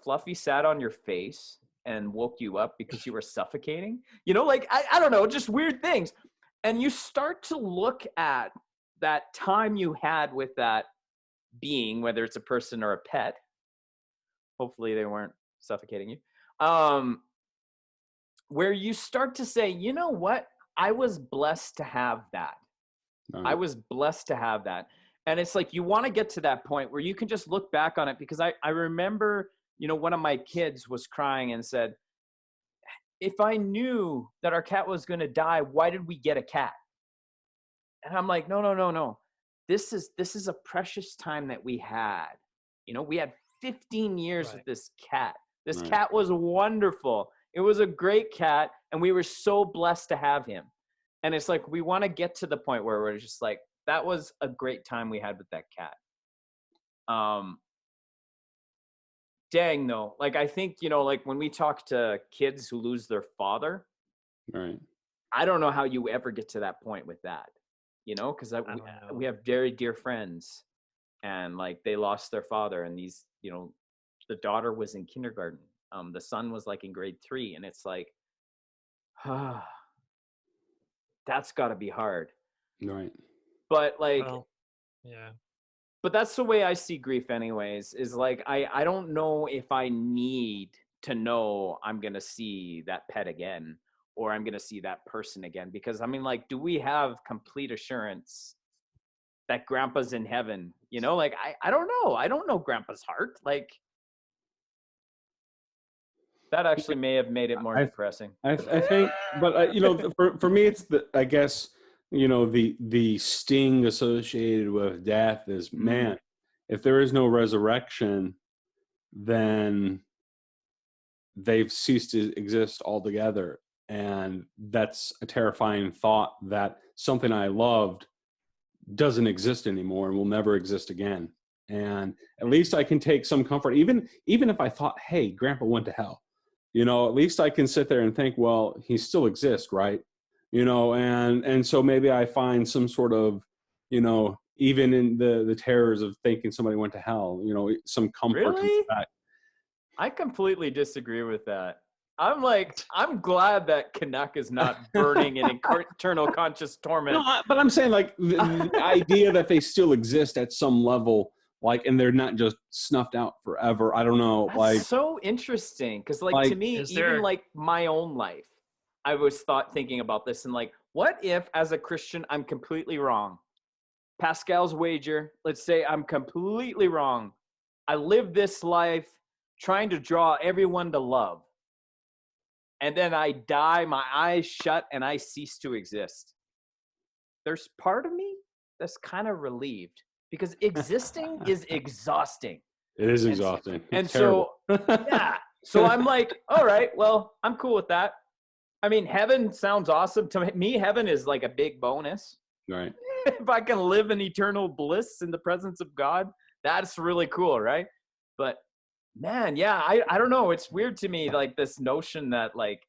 Fluffy sat on your face and woke you up because you were suffocating? Like, I don't know, just weird things. And you start to look at that time you had with that being, whether it's a person or a pet. Hopefully they weren't suffocating you. Where you start to say, you know what? I was blessed to have that. Right. I was blessed to have that. And it's like, you want to get to that point where you can just look back on it, because I remember, one of my kids was crying and said, if I knew that our cat was going to die, why did we get a cat? And I'm like, no. This is a precious time that we had. We had 15 years with this cat. This cat was wonderful. It was a great cat, and we were so blessed to have him. And it's like, we want to get to the point where we're just like, that was a great time we had with that cat. Dang though, like, I think, like when we talk to kids who lose their father, right, I don't know how you ever get to that point with that, because we have very dear friends, and like they lost their father, and these, the daughter was in kindergarten, the son was like in grade 3, and it's like, that's got to be hard. Right. But like, yeah. But that's the way I see grief anyways, is like, I don't know if I need to know I'm going to see that pet again, or I'm going to see that person again. Because I mean, like, do we have complete assurance that grandpa's in heaven? Like, I don't know. I don't know grandpa's heart. Like, that actually may have made it more depressing. I think, but for me, it's I guess, the sting associated with death is, man, if there is no resurrection, then they've ceased to exist altogether. And that's a terrifying thought, that something I loved doesn't exist anymore and will never exist again. And at least I can take some comfort, even if I thought, hey, Grandpa went to hell, at least I can sit there and think, well, he still exists, right? And so maybe I find some sort of, even in the terrors of thinking somebody went to hell, some comfort in Really? that. I completely disagree with that. I'm glad that Canuck is not burning in eternal conscious torment. No, but I'm saying, like, the idea that they still exist at some level, like, and they're not just snuffed out forever. I don't know. That's so interesting, because to me, even like my own life, I was thinking about this, and like, what if as a Christian I'm completely wrong? Pascal's wager, let's say I'm completely wrong. I live this life trying to draw everyone to love. And then I die, my eyes shut, and I cease to exist. There's part of me that's kind of relieved, because existing is exhausting. It is exhausting. And so, yeah. So I'm like, all right, well, I'm cool with that. I mean, heaven sounds awesome. To me, heaven is like a big bonus. Right. If I can live in eternal bliss in the presence of God, that's really cool, right? But man, yeah, I don't know. It's weird to me, like this notion that like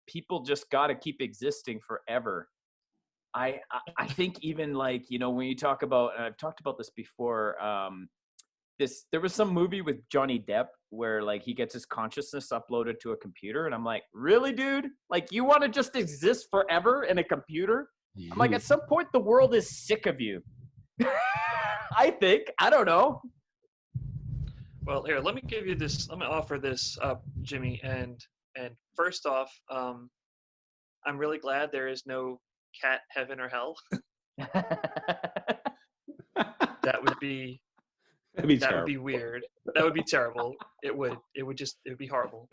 people just got to keep existing forever. I think even like, when you talk about, and I've talked about this before, there was some movie with Johnny Depp where like he gets his consciousness uploaded to a computer, and I'm like, really, dude? Like, you want to just exist forever in a computer? I'm like, at some point the world is sick of you. I think. I don't know. Well, here, let me give you this. Let me offer this up, Jimmy. And first off, I'm really glad there is no cat heaven or hell. That would be weird. That would be terrible. It would be horrible.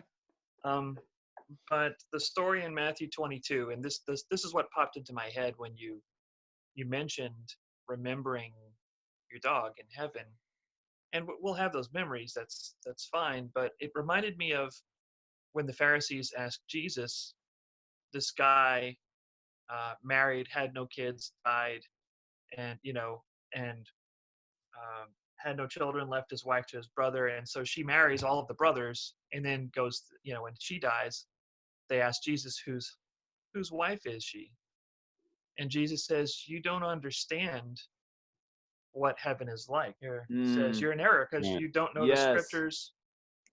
But the story in Matthew 22, and this is what popped into my head when you mentioned remembering your dog in heaven. And we'll have those memories. That's fine. But it reminded me of when the Pharisees asked Jesus, this guy married, had no kids, died, and had no children, left his wife to his brother, and so she marries all of the brothers, and then goes, when she dies, they ask Jesus, whose wife is she? And Jesus says, you don't understand what heaven is like. Says you're in error because you don't know the scriptures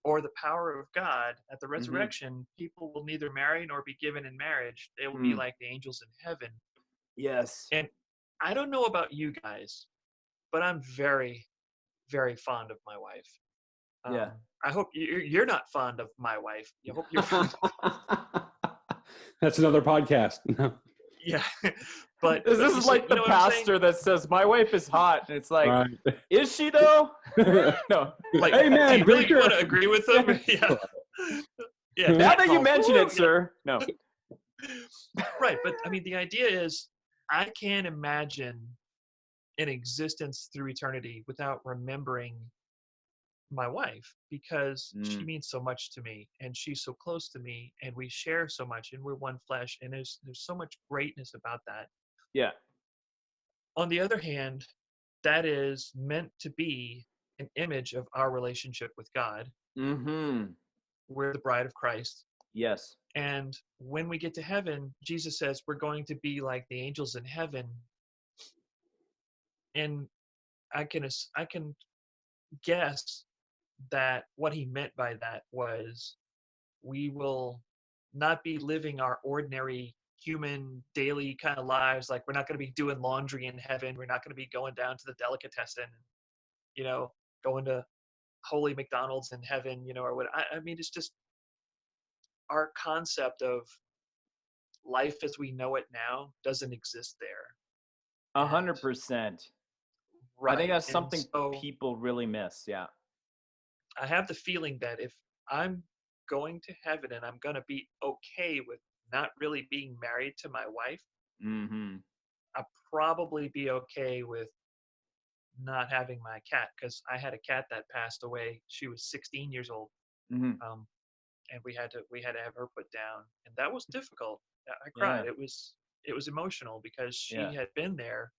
or the power of God. At the resurrection, people will neither marry nor be given in marriage. They will be like the angels in heaven. Yes. And I don't know about you guys, but I'm very, very fond of my wife. Yeah. I hope you're not fond of my wife. I hope you're fond. That's another podcast. Yeah. But this is like the pastor that says, my wife is hot. And it's like, right. Is she though? No. Like, hey, man, do you really want to agree with them? Yeah. Yeah. Now that you mention it, sir. No. Right. But I mean, the idea is I can't imagine an existence through eternity without remembering my wife, because she means so much to me, and she's so close to me, and we share so much, and we're one flesh, and there's so much greatness about that. Yeah. On the other hand, that is meant to be an image of our relationship with God. Mm-hmm. We're the bride of Christ. Yes. And when we get to heaven, Jesus says we're going to be like the angels in heaven. And I can guess that what he meant by that was we will not be living our ordinary human daily kind of lives. Like, we're not going to be doing laundry in heaven. We're not going to be going down to the delicatessen, going to holy McDonald's in heaven, or what. I mean, it's just our concept of life as we know it now doesn't exist there. 100%. Right. I think that's something people really miss. Yeah. I have the feeling that if I'm going to heaven and I'm going to be okay with not really being married to my wife, I'll probably be okay with not having my cat, because I had a cat that passed away. She was 16 years old, Mm-hmm. and we had to have her put down, and that was difficult. I Yeah. cried. It was emotional because she Yeah. had been there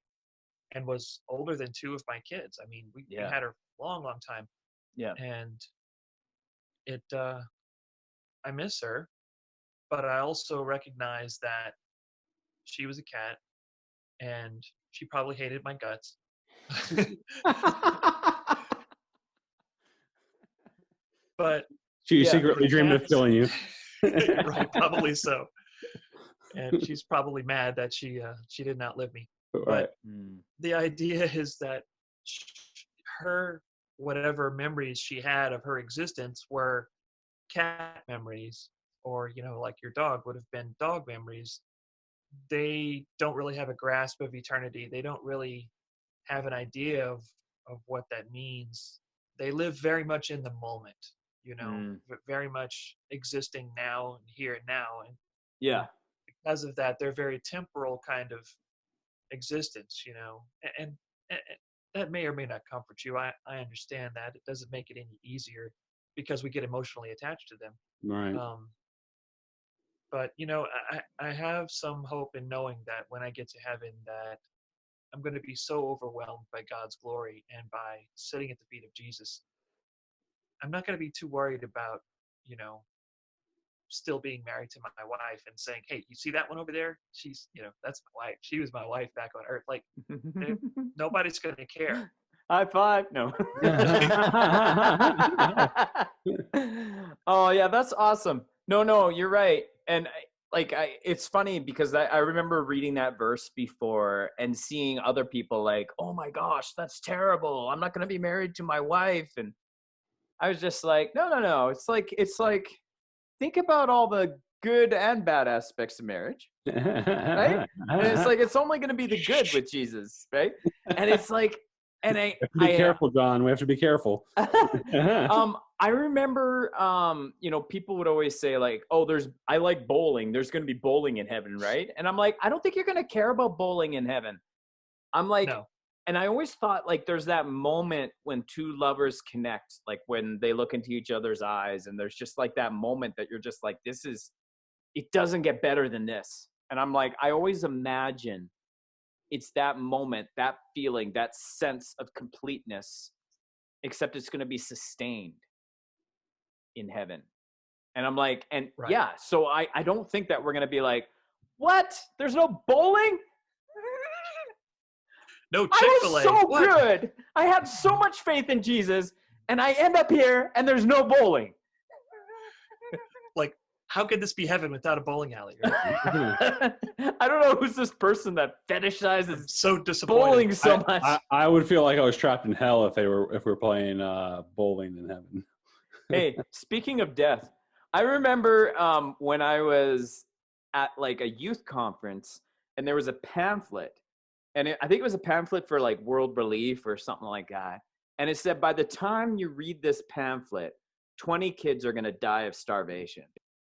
and was older than two of my kids. I mean, we Yeah. had her a long, long time, Yeah. and it I miss her, but I also recognize that she was a cat and she probably hated my guts. But She Yeah. secretly dreamed of cats- killing you. right, probably so. And she's probably mad that she did not live me. Right. Mm. The idea is that her, whatever memories she had of her existence were cat memories, or like your dog would have been dog memories. They don't really have a grasp of eternity. They don't really have an idea of what that means. They live very much in the moment, Mm. very much existing now and here and now. And Yeah. because of that, they're very temporal kind of existence, and, and that may or may not comfort you. I understand that. It doesn't make it any easier because we get emotionally attached to them. Right. But I have some hope in knowing that when I get to heaven, that I'm going to be so overwhelmed by God's glory and by sitting at the feet of Jesus. I'm not going to be too worried about, still being married to my wife and saying, "Hey, you see that one over there? She's, that's my wife. She was my wife back on earth." Like, nobody's going to care. High five. No. Oh yeah, that's awesome. No, you're right. And it's funny because I remember reading that verse before and seeing other people like, oh my gosh, that's terrible. I'm not going to be married to my wife. And I was just like, no. It's like, think about all the good and bad aspects of marriage, right? And it's like, it's only going to be the good with Jesus, right? And it's like, and be careful, John. We have to be careful. I remember, people would always say like, oh, I like bowling. There's going to be bowling in heaven, right? And I'm like, I don't think you're going to care about bowling in heaven. I'm like, No. And I always thought like there's that moment when two lovers connect, like when they look into each other's eyes and there's just like that moment that you're just like, it doesn't get better than this. And I'm like, I always imagine it's that moment, that feeling, that sense of completeness, except it's going to be sustained in heaven. And I'm like, and Right. yeah, so I don't think that we're going to be like, what? There's no bowling? No Chick-fil-A. I was so What? good. I had so much faith in Jesus, and I end up here, and there's no bowling. Like, how could this be heaven without a bowling alley? Right? I don't know who's this person that fetishizes I'm so disappointed. bowling so much. I would feel like I was trapped in hell if we're playing bowling in heaven. Hey, speaking of death, I remember when I was at like a youth conference, and there was a pamphlet. And I think it was a pamphlet for like world relief or something like that. And it said, by the time you read this pamphlet, 20 kids are going to die of starvation.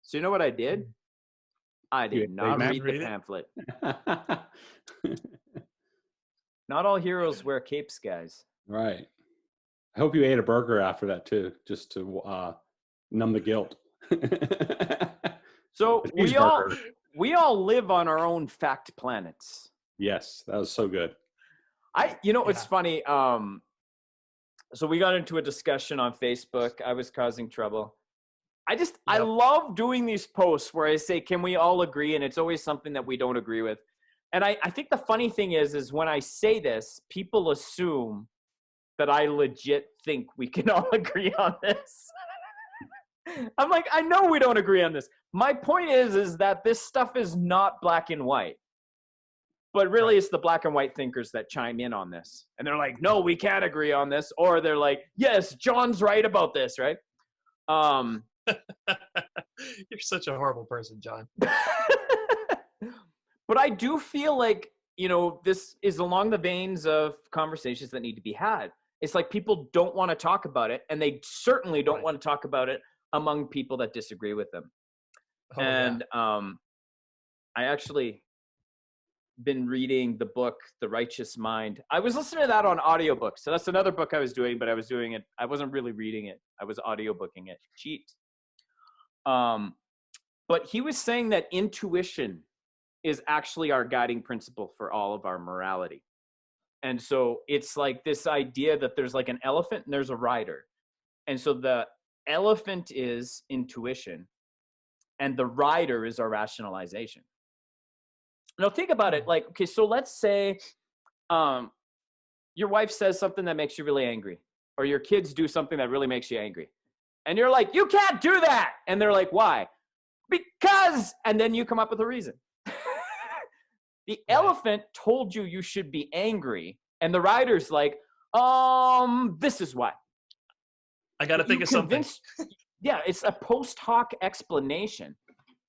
So you know what I did? I did not read the pamphlet. Not all heroes wear capes, guys. Right. I hope you ate a burger after that too, just to numb the guilt. So we all live on our own fact planets. Yes, that was so good. It's funny. So we got into a discussion on Facebook. I was causing trouble. I love doing these posts where I say, can we all agree? And it's always something that we don't agree with. And I think the funny thing is when I say this, people assume that I legit think we can all agree on this. I'm like, I know we don't agree on this. My point is that this stuff is not black and white. But really, it's the black and white thinkers that chime in on this. And they're like, no, we can't agree on this. Or they're like, yes, John's right about this, right? You're such a horrible person, John. But I do feel like, this is along the veins of conversations that need to be had. It's like people don't want to talk about it. And they certainly don't want to talk about it among people that disagree with them. I actually been reading the book, The Righteous Mind. I was listening to that on audiobook. So that's another book I was doing, but I was doing it. I wasn't really reading it. I was audiobooking it. Cheat. But he was saying that intuition is actually our guiding principle for all of our morality. And so it's like this idea that there's like an elephant and there's a rider. And so the elephant is intuition and the rider is our rationalization. Now think about it. Like, okay, so let's say your wife says something that makes you really angry, or your kids do something that really makes you angry. And you're like, you can't do that. And they're like, why? Because, and then you come up with a reason. The elephant told you you should be angry. And the rider's like, this is why. I got to think of something. Yeah, it's a post hoc explanation.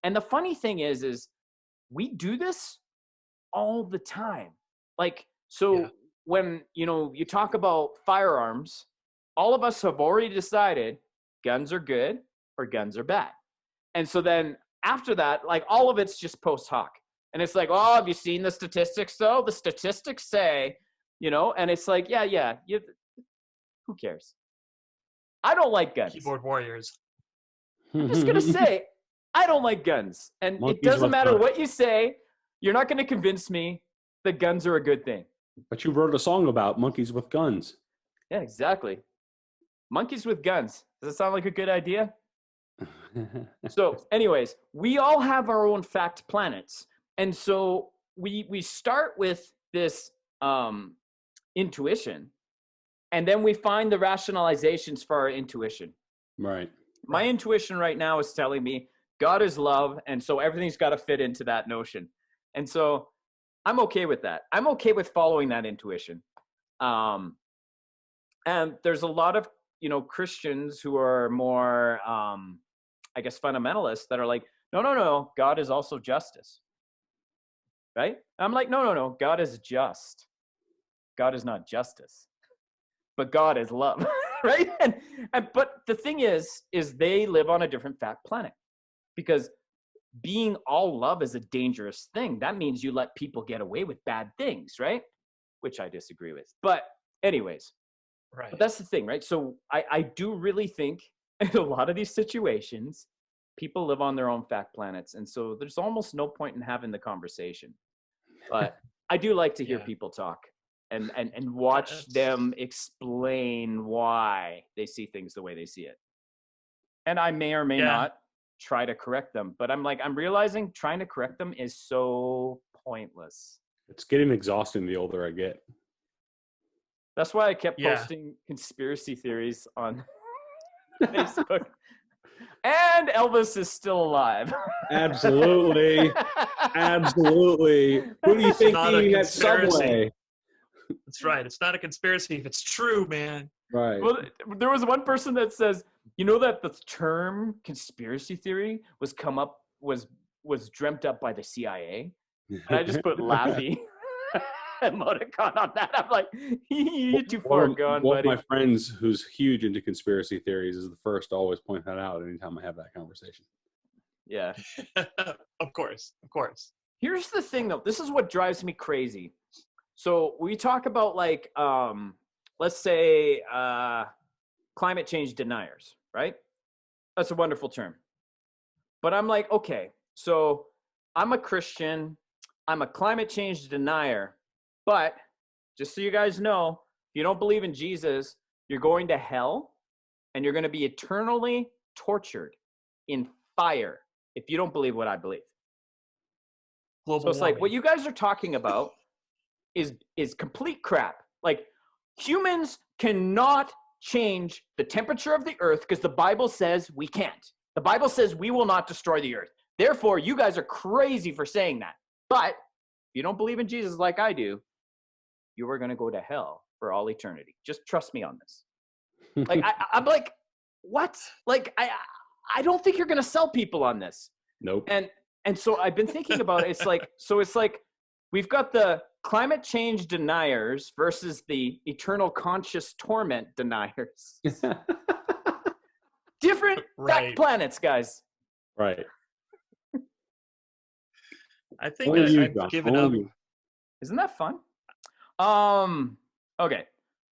And the funny thing is we do this all the time. Like, so when, you talk about firearms, all of us have already decided guns are good or guns are bad. And so then after that, like all of it's just post hoc. And it's like, oh, have you seen the statistics though? The statistics say, and it's like, who cares? I don't like guns. Keyboard warriors. I'm just going to say, I don't like guns. And it doesn't matter what you say. You're not going to convince me that guns are a good thing. But you wrote a song about monkeys with guns. Yeah, exactly. Monkeys with guns. Does that sound like a good idea? So anyways, we all have our own fact planets. And so we start with this intuition, and then we find the rationalizations for our intuition. Right. My intuition right now is telling me God is love, and so everything's got to fit into that notion. And so I'm okay with that. I'm okay with following that intuition. And there's a lot of, Christians who are more, fundamentalists that are like, no, God is also justice. Right? I'm like, no, God is just. God is not justice. But God is love. Right? But the thing is they live on a different fact planet. Because being all love is a dangerous thing. That means you let people get away with bad things, right? Which I disagree with. But anyways, right. But that's the thing, right? So I do really think in a lot of these situations, people live on their own fact planets. And so there's almost no point in having the conversation. But I do like to hear people talk and watch them explain why they see things the way they see it. And I may or may not try to correct them. But I'm realizing trying to correct them is so pointless. It's getting exhausting the older I get. That's why I kept posting conspiracy theories on Facebook. And Elvis is still alive. Absolutely. Absolutely. Who do you think eating at Subway? That's right. It's not a conspiracy if it's true, man. Right. Well, there was one person that says, that the term conspiracy theory was dreamt up by the CIA. And I just put Laffy emoticon on that. I'm like, you're too far gone, one buddy. One of my friends who's huge into conspiracy theories is the first to always point that out anytime I have that conversation. Yeah. Of course. Here's the thing, though. This is what drives me crazy. So we talk about let's say climate change deniers, right? That's a wonderful term. But I'm like, okay, so I'm a Christian. I'm a climate change denier. But just so you guys know, if you don't believe in Jesus, you're going to hell and you're going to be eternally tortured in fire if you don't believe what I believe. Global so it's warming. like what you guys are talking about is complete crap. Like humans cannot change the temperature of the earth because the Bible says we can't. The Bible says we will not destroy the earth. Therefore, you guys are crazy for saying that. But if you don't believe in Jesus like I do, you are going to go to hell for all eternity. Just trust me on this. Like, I'm like, what? Like, I don't think you're going to sell people on this. Nope. And so I've been thinking about it. It's like we've got the climate change deniers versus the eternal conscious torment deniers. Different fact planets, guys. Right. I think I've given up. Isn't that fun? Okay.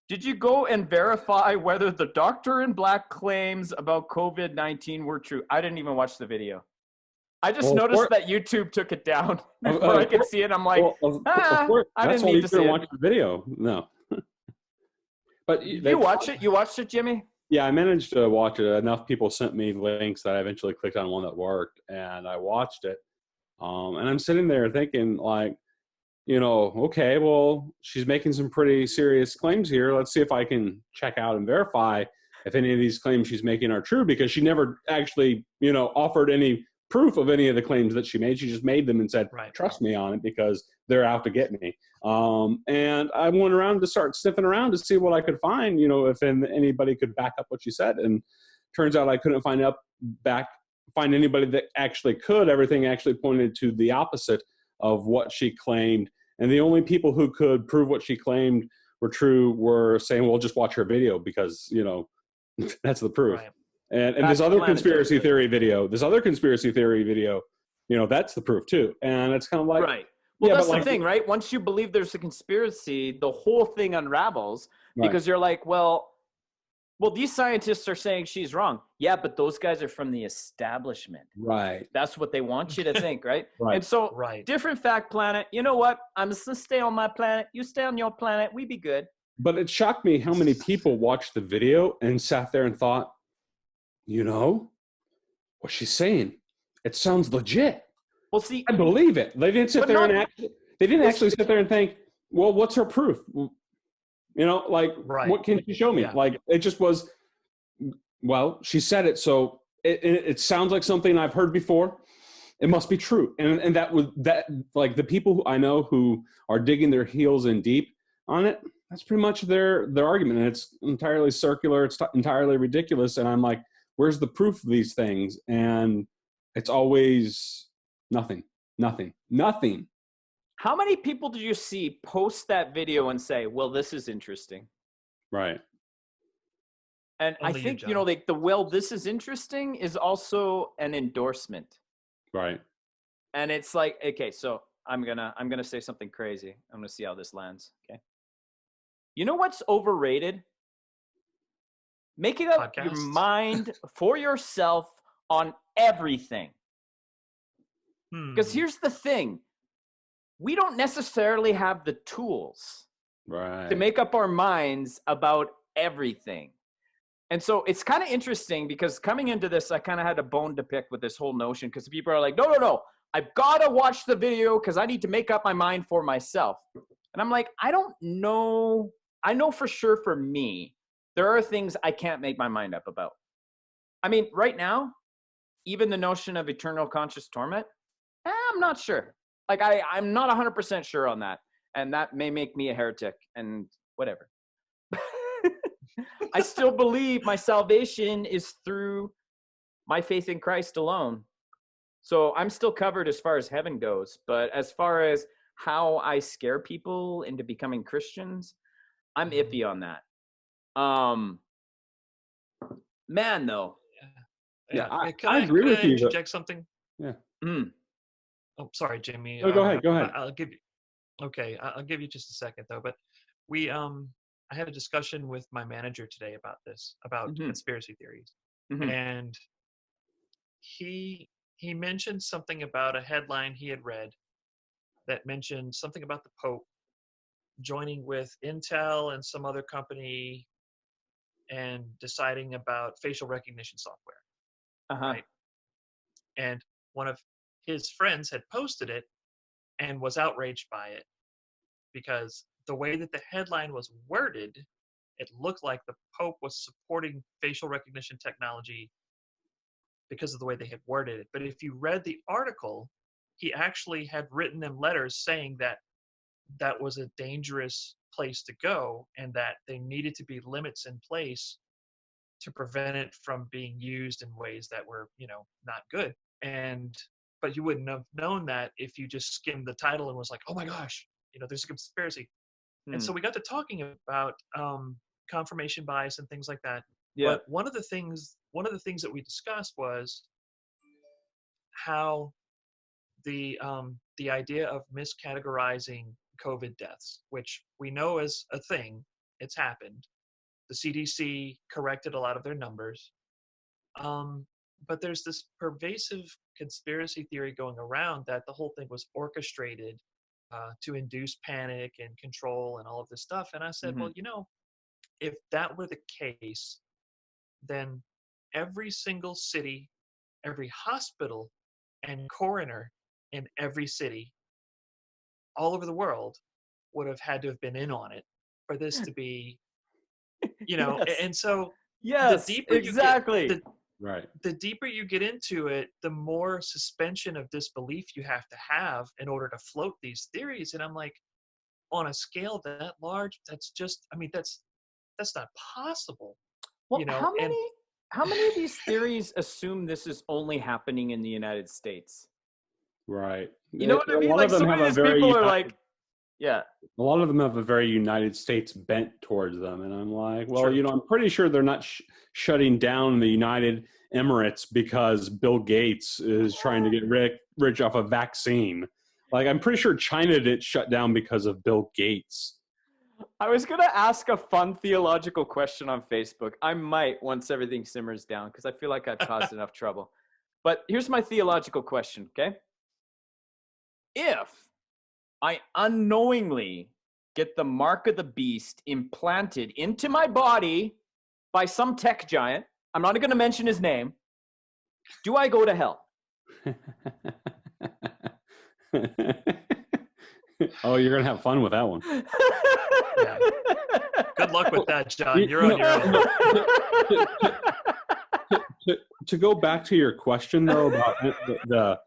Did you go and verify whether the Doctor in Black claims about COVID-19 were true? I didn't even watch the video. I just noticed that YouTube took it down before I could see it. I'm like, of course. I That's didn't why need you to see shouldn't it. watch the video. No. But Did you watch it? You watched it, Jimmy? Yeah, I managed to watch it. Enough people sent me links that I eventually clicked on one that worked, and I watched it. And I'm sitting there thinking, like, okay, well, she's making some pretty serious claims here. Let's see if I can check out and verify if any of these claims she's making are true, because she never actually, offered any proof of any of the claims that she made. She just made them and said, trust me on it, because they're out to get me. And I went around to start sniffing around to see what I could find, if anybody could back up what she said. And turns out I couldn't find anybody that actually could. Everything actually pointed to the opposite of what she claimed. And the only people who could prove what she claimed were true were saying, well, just watch her video, because, that's the proof. Right. And this other conspiracy theory video, that's the proof too. And it's kind of like, right. Well, that's the thing, right? Once you believe there's a conspiracy, the whole thing unravels, because you're like, well, these scientists are saying she's wrong. Yeah, but those guys are from the establishment. Right. That's what they want you to think, right? Right. And so, different fact planet, you know what? I'm just going to stay on my planet. You stay on your planet. We be good. But it shocked me how many people watched the video and sat there and thought, what she's saying, it sounds legit. Well, see, I believe it. They didn't sit there actually sit there and think, well, what's her proof? What can she show me? Yeah. Like, it just was, well, she said it, so it sounds like something I've heard before. It must be true. And like, the people who I know who are digging their heels in deep on it, that's pretty much their argument. And it's entirely circular. It's entirely ridiculous. And I'm like, where's the proof of these things? And it's always nothing. How many people did you see post that video and say, well, this is interesting? Right. And Only I think, like this is interesting is also an endorsement. Right. And it's like, okay, so I'm gonna say something crazy. I'm gonna see how this lands. Okay. You know what's overrated? Make it up your mind for yourself on everything. Because here's the thing. We don't necessarily have the tools to make up our minds about everything. And so it's kind of interesting, because coming into this, I kind of had a bone to pick with this whole notion, because people are like, no, I've got to watch the video because I need to make up my mind for myself. And I'm like, I don't know. I know for sure for me, there are things I can't make my mind up about. I mean, right now, even the notion of eternal conscious torment, I'm not sure. Like, I'm not 100% sure on that. And that may make me a heretic and whatever. I still believe my salvation is through my faith in Christ alone. So I'm still covered as far as heaven goes. But as far as how I scare people into becoming Christians, I'm iffy on that. Man, though. Yeah, I agree with you. Interject something? Yeah. Oh, sorry, Jimmy. No, go ahead. I'll give you just a second, though. But I had a discussion with my manager today about this, about conspiracy theories. And he mentioned something about a headline he had read that mentioned something about the Pope joining with Intel and some other company and deciding about facial recognition software. Right? And one of his friends had posted it and was outraged by it, because the way that the headline was worded, it looked like the Pope was supporting facial recognition technology because of the way they had worded it. But if you read the article, he actually had written them letters saying that that was a dangerous place to go and that there needed to be limits in place to prevent it from being used in ways that were, not good. But you wouldn't have known that if you just skimmed the title and was like, oh my gosh, there's a conspiracy. And so we got to talking about confirmation bias and things like that. Yeah. But one of the things that we discussed was how the idea of miscategorizing COVID deaths, which we know is a thing. It's happened. The CDC corrected a lot of their numbers. But there's this pervasive conspiracy theory going around that the whole thing was orchestrated to induce panic and control and all of this stuff. And I said, well, if that were the case, then every single city, every hospital, and coroner in every city all over the world would have had to have been in on it for this to be, Yes. and so Yes, the deeper exactly. you get, Right. the deeper you get into it, the more suspension of disbelief you have to have in order to float these theories. And I'm like, on a scale that large, that's just, that's not possible. Well, how many of these theories assume this is only happening in the United States? Right. You know what I mean? A lot Like, of them some of have a these very people are united- like, yeah. A lot of them have a very United States bent towards them. And I'm like, well, True. I'm pretty sure they're not shutting down the United Emirates because Bill Gates is trying to get rich off a vaccine. Like, I'm pretty sure China didn't shut down because of Bill Gates. I was going to ask a fun theological question on Facebook. I might once everything simmers down because I feel like I've caused enough trouble. But here's my theological question, okay? If I unknowingly get the mark of the beast implanted into my body by some tech giant, I'm not going to mention his name, do I go to hell? Oh, you're going to have fun with that one. Yeah. Good luck with that, John. You're on your own. To go back to your question, though, about the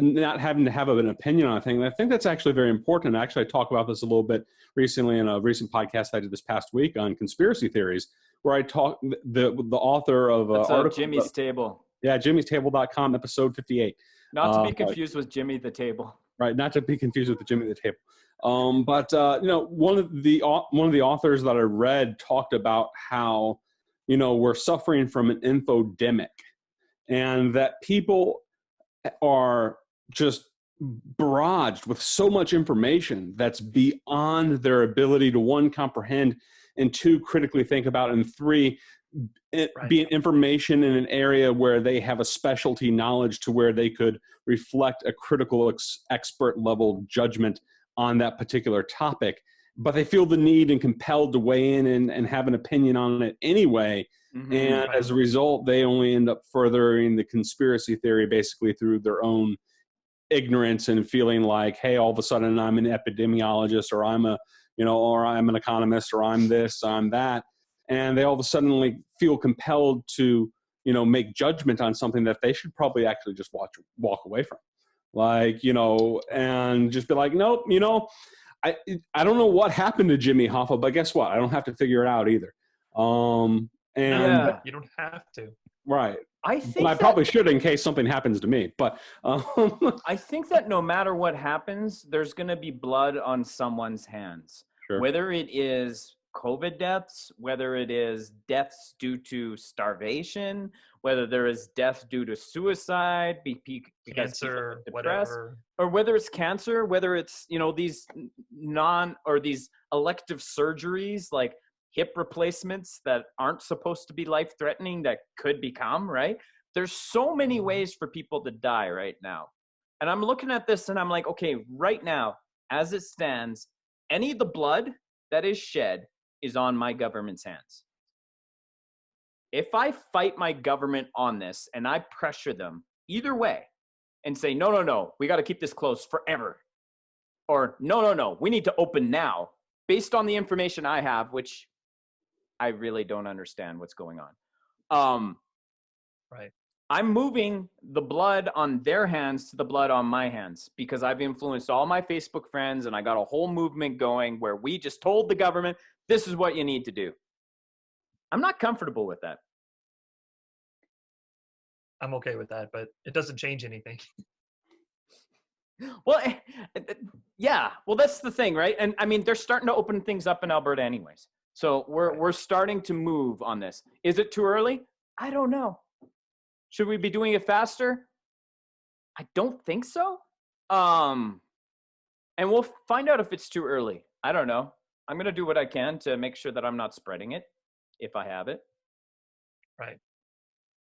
not having to have an opinion on a thing, I think that's actually very important. Actually, I talked about this a little bit recently in a recent podcast I did this past week on conspiracy theories, where I talked the author of article, Jimmy's Table. Yeah, jimmystable.com, episode 58. Not to be confused with Jimmy the Table. Right, not to be confused with the Jimmy the Table. But one of the authors that I read talked about how we're suffering from an infodemic, and that people are just barraged with so much information that's beyond their ability to, one, comprehend, and two, critically think about, and three, being information in an area where they have a specialty knowledge to where they could reflect a critical expert level judgment on that particular topic, but they feel the need and compelled to weigh in and have an opinion on it anyway. Mm-hmm. And as a result, they only end up furthering the conspiracy theory basically through their own ignorance and feeling like, hey, all of a sudden I'm an epidemiologist, or I'm or I'm an economist, or I'm this, I'm that. And they all of a sudden feel compelled to, make judgment on something that they should probably actually just walk away from. And just be like, nope, I don't know what happened to Jimmy Hoffa, but guess what? I don't have to figure it out either. You don't have to. Right. I think I probably should in case something happens to me. But I think that no matter what happens, there's going to be blood on someone's hands. Sure. Whether it is COVID deaths, whether it is deaths due to starvation, whether there is death due to suicide, because cancer, depressed, whatever, or whether it's cancer, whether it's these these elective surgeries like hip replacements that aren't supposed to be life-threatening that could become, right? There's so many ways for people to die right now. And I'm looking at this and I'm like, okay, right now, as it stands, any of the blood that is shed is on my government's hands. If I fight my government on this and I pressure them either way and say, no, we got to keep this closed forever. Or no, we need to open now based on the information I have, which I really don't understand what's going on. Right. I'm moving the blood on their hands to the blood on my hands because I've influenced all my Facebook friends and I got a whole movement going where we just told the government, this is what you need to do. I'm not comfortable with that. I'm okay with that, but it doesn't change anything. Well, yeah. Well, that's the thing, right? And I mean, they're starting to open things up in Alberta anyways. So we're starting to move on this. Is it too early? I don't know. Should we be doing it faster? I don't think so. And we'll find out if it's too early. I don't know. I'm going to do what I can to make sure that I'm not spreading it if I have it. Right.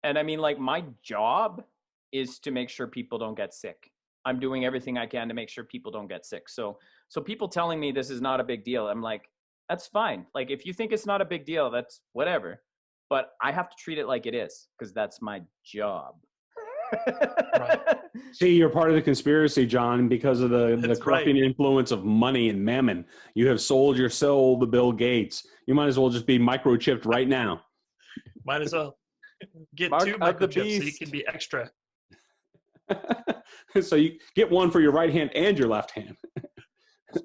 And I mean, like, my job is to make sure people don't get sick. I'm doing everything I can to make sure people don't get sick. So people telling me this is not a big deal, I'm like, that's fine. Like, if you think it's not a big deal, that's whatever. But I have to treat it like it is, because that's my job. Right. See, you're part of the conspiracy, John, because of the That's corrupting influence of money and mammon. You have sold your soul to Bill Gates. You might as well just be microchipped right now. Might as well get Mark 2 of the microchips so you beast. can be extra. So you get one for your right hand and your left hand.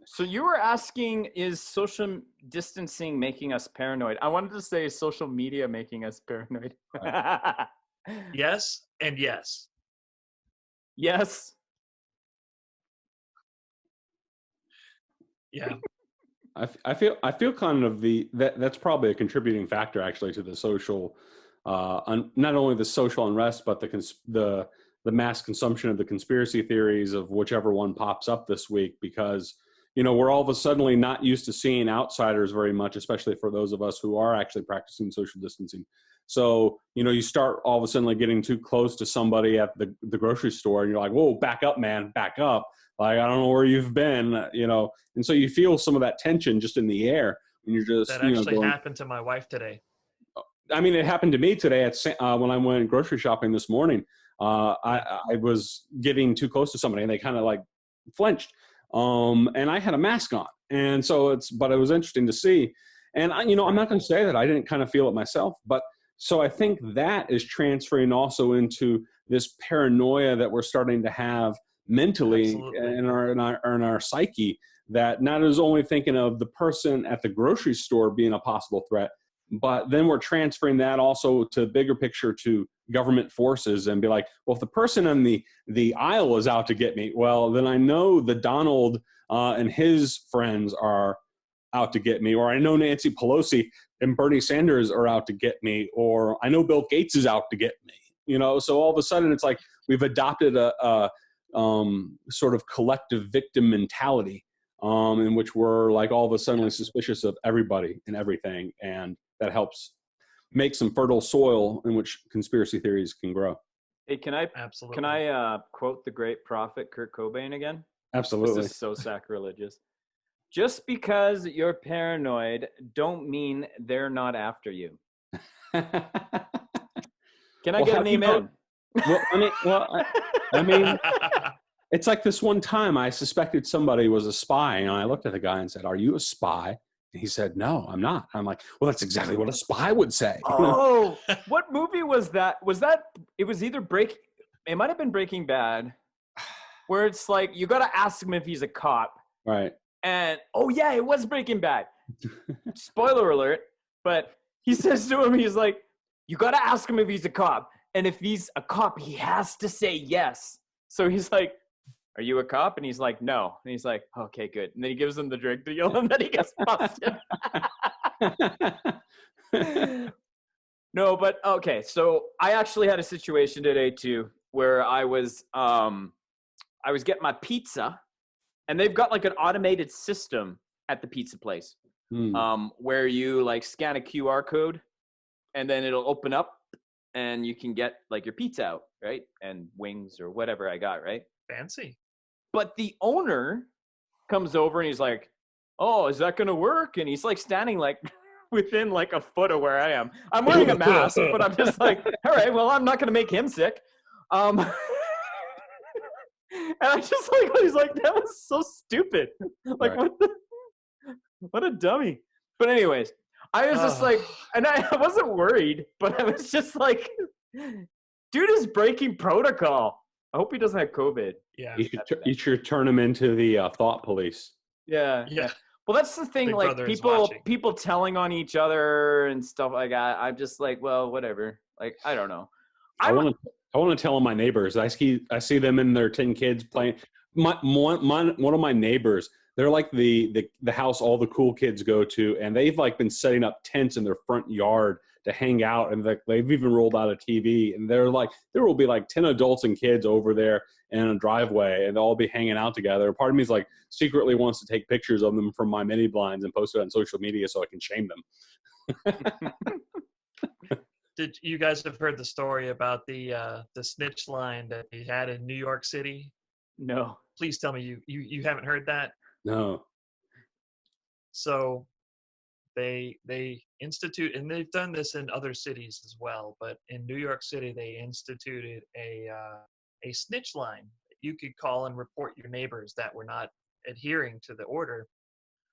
So you were asking, is social distancing making us paranoid? I wanted to say social media making us paranoid. Yes and yes. Yes. Yeah. I feel kind of that's probably a contributing factor actually to the social, not only the social unrest, but the mass consumption of the conspiracy theories of whichever one pops up this week, because we're all of a suddenly not used to seeing outsiders very much, especially for those of us who are actually practicing social distancing. So, you start all of a sudden like getting too close to somebody at the grocery store and you're like, whoa, back up, man, back up. Like, I don't know where you've been, and so you feel some of that tension just in the air when you're just, That actually happened to my wife today. I mean, it happened to me today when I went grocery shopping this morning. I was getting too close to somebody and they kind of like flinched. And I had a mask on. And so but it was interesting to see. And I'm not going to say that I didn't kind of feel it myself, but so I think that is transferring also into this paranoia that we're starting to have mentally in our psyche, that not is only thinking of the person at the grocery store being a possible threat, but then we're transferring that also to bigger picture to government forces and be like, well, if the person on the aisle is out to get me, well, then I know the Donald and his friends are out to get me, or I know Nancy Pelosi and Bernie Sanders are out to get me, or I know Bill Gates is out to get me. So all of a sudden it's like we've adopted a sort of collective victim mentality in which we're like all of a sudden suspicious of everybody and everything, and that helps make some fertile soil in which conspiracy theories can grow. Hey, can I Absolutely. quote the great prophet Kurt Cobain again? Absolutely. This is so sacrilegious. Just because you're paranoid don't mean they're not after you. Can I get an amen? I mean, it's like this one time I suspected somebody was a spy, and I looked at the guy and said, "Are you a spy?" And he said, "No, I'm not." I'm like, "Well, that's exactly what a spy would say." Oh, what movie was that? It was either it might have been Breaking Bad, where it's like, you got to ask him if he's a cop. Right. And, oh yeah, it was Breaking Bad. Spoiler alert. But he says to him, he's like, you got to ask him if he's a cop. And if he's a cop, he has to say yes. So he's like, are you a cop? And he's like, no. And he's like, okay, good. And then he gives him the drink deal, and then he gets busted. No, but okay. So I actually had a situation today too, where I was getting my pizza, and they've got like an automated system at the pizza place, where you like scan a QR code, and then it'll open up, and you can get like your pizza out, right? And wings or whatever I got, right? Fancy. But the owner comes over and he's like, oh, is that going to work? And he's like standing like within like a foot of where I am. I'm wearing a mask, but I'm just like, all right, well, I'm not going to make him sick. And I just like, he's like, that was so stupid. Like, right. What a dummy. But anyways, I was just like, and I wasn't worried, but I was just like, dude is breaking protocol. I hope he doesn't have COVID. Yeah. You should turn him into the thought police. Yeah. Well, that's the thing. Big like Brother people telling on each other and stuff like that. I'm just like, well, whatever. Like, I don't know. I want to tell on my neighbors. I see them and their 10 kids playing. One of my neighbors, they're like the house all the cool kids go to, and they've like been setting up tents in their front yard to hang out, and they've even rolled out a TV, and there will be like 10 adults and kids over there in a driveway, and they'll all be hanging out together. Part of me is like secretly wants to take pictures of them from my mini blinds and post it on social media so I can shame them. Did you guys have heard the story about the snitch line that they had in New York City? No. Please tell me you haven't heard that. No. So they institute, and they've done this in other cities as well, but in New York City they instituted a snitch line that you could call and report your neighbors that were not adhering to the order.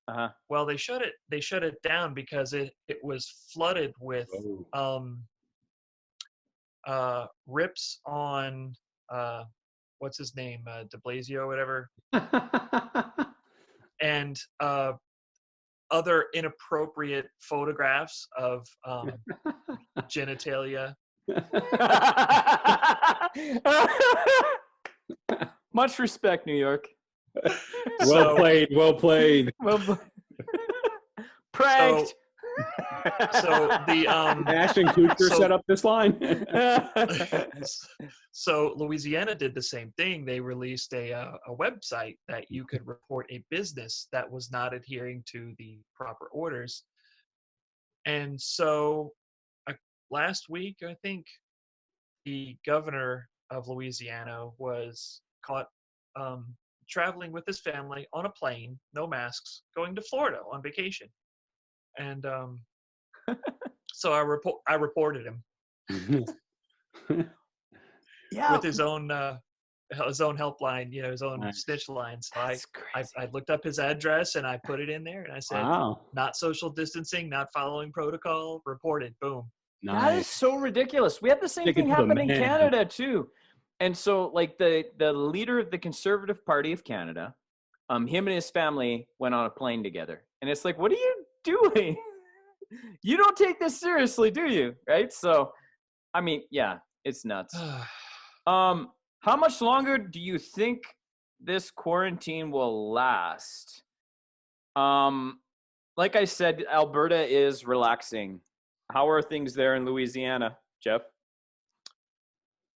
Uh-huh. Well, they shut it down because it was flooded with rips on what's his name, de Blasio, whatever, and other inappropriate photographs of genitalia. Much respect, New York. Well played. Pranked. So the Ashton Kutcher set up this line. So Louisiana did the same thing. They released a website that you could report a business that was not adhering to the proper orders. And so last week, I think the governor of Louisiana was caught traveling with his family on a plane, no masks, going to Florida on vacation. And so I reported him. Yeah, with his own helpline, his own snitch line. So I looked up his address and I put it in there, and I said, wow. Not social distancing, not following protocol, reported. Boom. Nice. That is so ridiculous. We had the same thing happen in Canada too. And so like the leader of the Conservative Party of Canada, him and his family went on a plane together. And it's like, what are you doing? You don't take this seriously, do you? Right? So, I mean, yeah, it's nuts. How much longer do you think this quarantine will last? Like I said, Alberta is relaxing. How are things there in Louisiana, Jeff?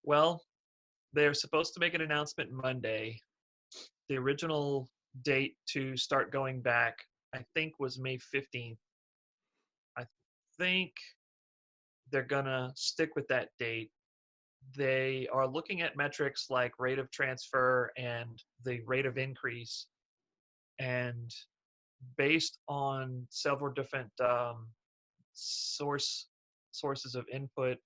Well, they're supposed to make an announcement Monday. The original date to start going back, I think, was May 15th. I think they're gonna stick with that date. They are looking at metrics like rate of transfer and the rate of increase. And based on several different sources of input,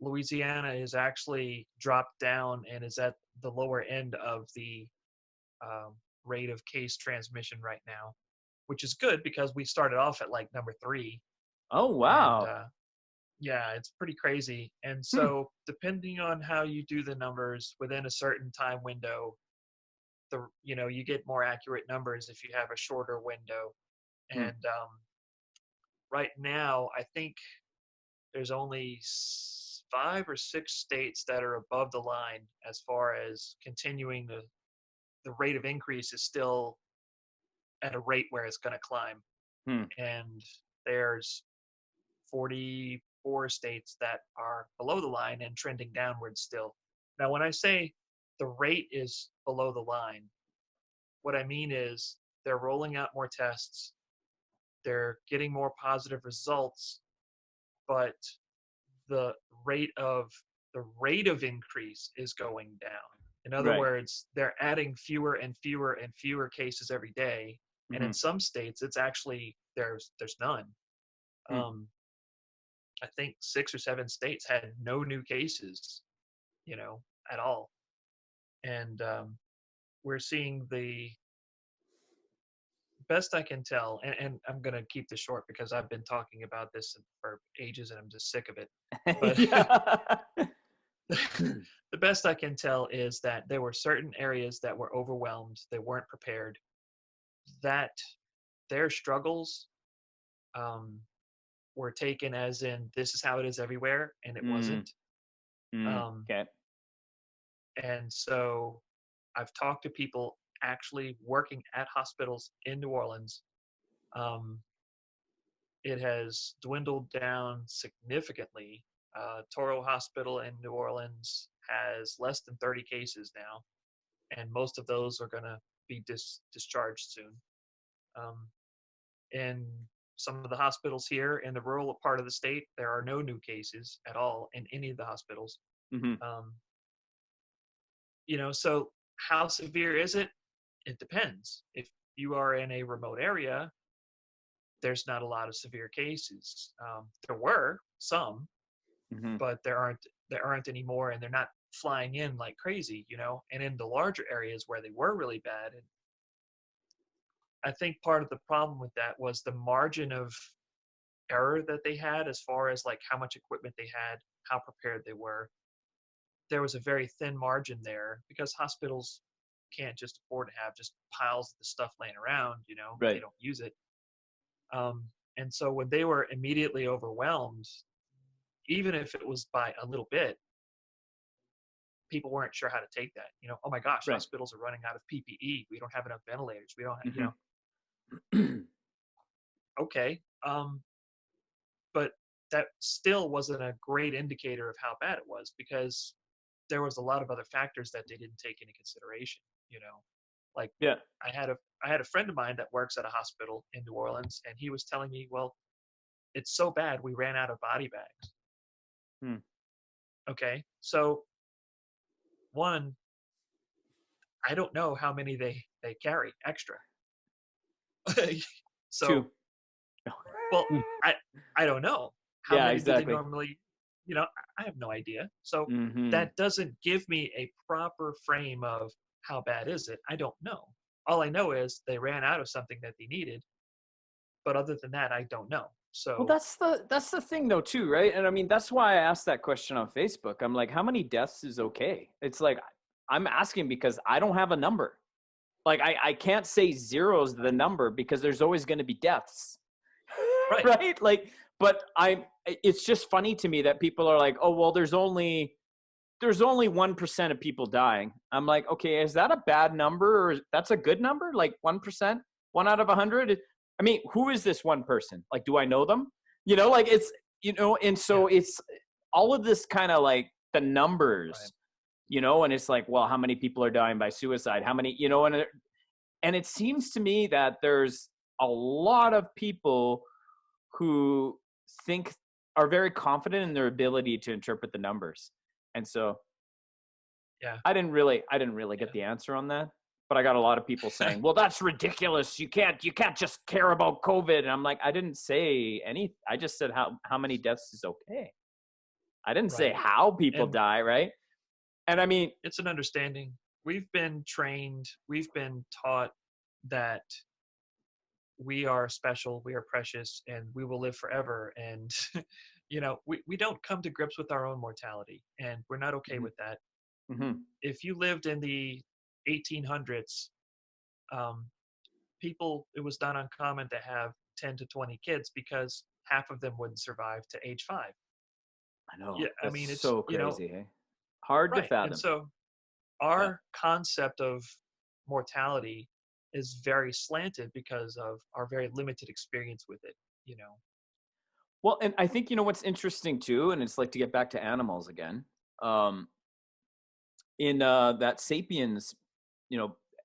Louisiana is actually dropped down and is at the lower end of the rate of case transmission right now, which is good because we started off at like number 3. Oh, wow. And, yeah, it's pretty crazy. And so depending on how you do the numbers within a certain time window, you get more accurate numbers if you have a shorter window. And right now, I think there's only 5 or 6 states that are above the line as far as continuing the rate of increase is still at a rate where it's going to climb. And there's 44 states that are below the line and trending downward still. Now, when I say the rate is below the line, what I mean is they're rolling out more tests, they're getting more positive results, but the rate of increase is going down. In other words, they're adding fewer and fewer and fewer cases every day, and in some states, it's actually there's none. I think 6 or 7 states had no new cases, at all. And we're seeing the best I can tell, and I'm going to keep this short because I've been talking about this for ages and I'm just sick of it. But the best I can tell is that there were certain areas that were overwhelmed. They weren't prepared. That their struggles were taken as in this is how it is everywhere, and it wasn't. Okay. And so I've talked to people actually working at hospitals in New Orleans. it has dwindled down significantly. Toro Hospital in New Orleans has less than 30 cases now, and most of those are going to be discharged soon. In some of the hospitals here in the rural part of the state, there are no new cases at all in any of the hospitals. Mm-hmm. So how severe is it? It depends. If you are in a remote area, there's not a lot of severe cases. There were some, Mm-hmm. but there aren't any more, and they're not flying in like crazy, And in the larger areas where they were really bad, and I think part of the problem with that was the margin of error that they had as far as like how much equipment they had, how prepared they were. There was a very thin margin there because hospitals can't just afford to have just piles of the stuff laying around, Right. They don't use it. And so when they were immediately overwhelmed, even if it was by a little bit, people weren't sure how to take that. Oh my gosh, Right. Hospitals are running out of PPE. We don't have enough ventilators. We don't have, Mm-hmm. Okay. But that still wasn't a great indicator of how bad it was because there was a lot of other factors that they didn't take into consideration, Like Yeah. I had a friend of mine that works at a hospital in New Orleans, and he was telling me, well, it's so bad we ran out of body bags. Okay. So one, I don't know how many they carry extra. So, Two. well, I don't know. How Yeah, many exactly. do they normally, I have no idea. So Mm-hmm. that doesn't give me a proper frame of how bad is it. I don't know. All I know is they ran out of something that they needed. But other than that, I don't know. So Well, that's the thing though too, right? And I mean, that's why I asked that question on Facebook. I'm like, how many deaths is okay? It's like, I'm asking because I don't have a number. Like I can't say zero is the number because there's always going to be deaths. Right. Right? Like, but it's just funny to me that people are like, oh, well, there's only 1% of people dying. I'm like, okay, is that a bad number or that's a good number? Like 1%, 1 out of 100? I mean, who is this one person? Like, do I know them? Like it's, and so it's all of this kind of like the numbers, right. and it's like, well, how many people are dying by suicide? How many, and it seems to me that there's a lot of people who are very confident in their ability to interpret the numbers. And so I didn't really get the answer on that, but I got a lot of people saying, well, that's ridiculous. You can't just care about COVID. And I'm like, I didn't say any, I just said how many deaths is okay. I didn't say how people die. Right. And I mean, it's an understanding. We've been trained, we've been taught that we are special, we are precious, and we will live forever. And, we don't come to grips with our own mortality, and we're not okay with that. Mm-hmm. If you lived in the 1800s, it was not uncommon to have 10 to 20 kids because half of them wouldn't survive to age 5. I know. Yeah, That's I mean, it's so crazy. Hey? Hard to fathom. And so our concept of mortality is very slanted because of our very limited experience with it, Well, and I think, what's interesting too, and it's like to get back to animals again, in that Sapiens,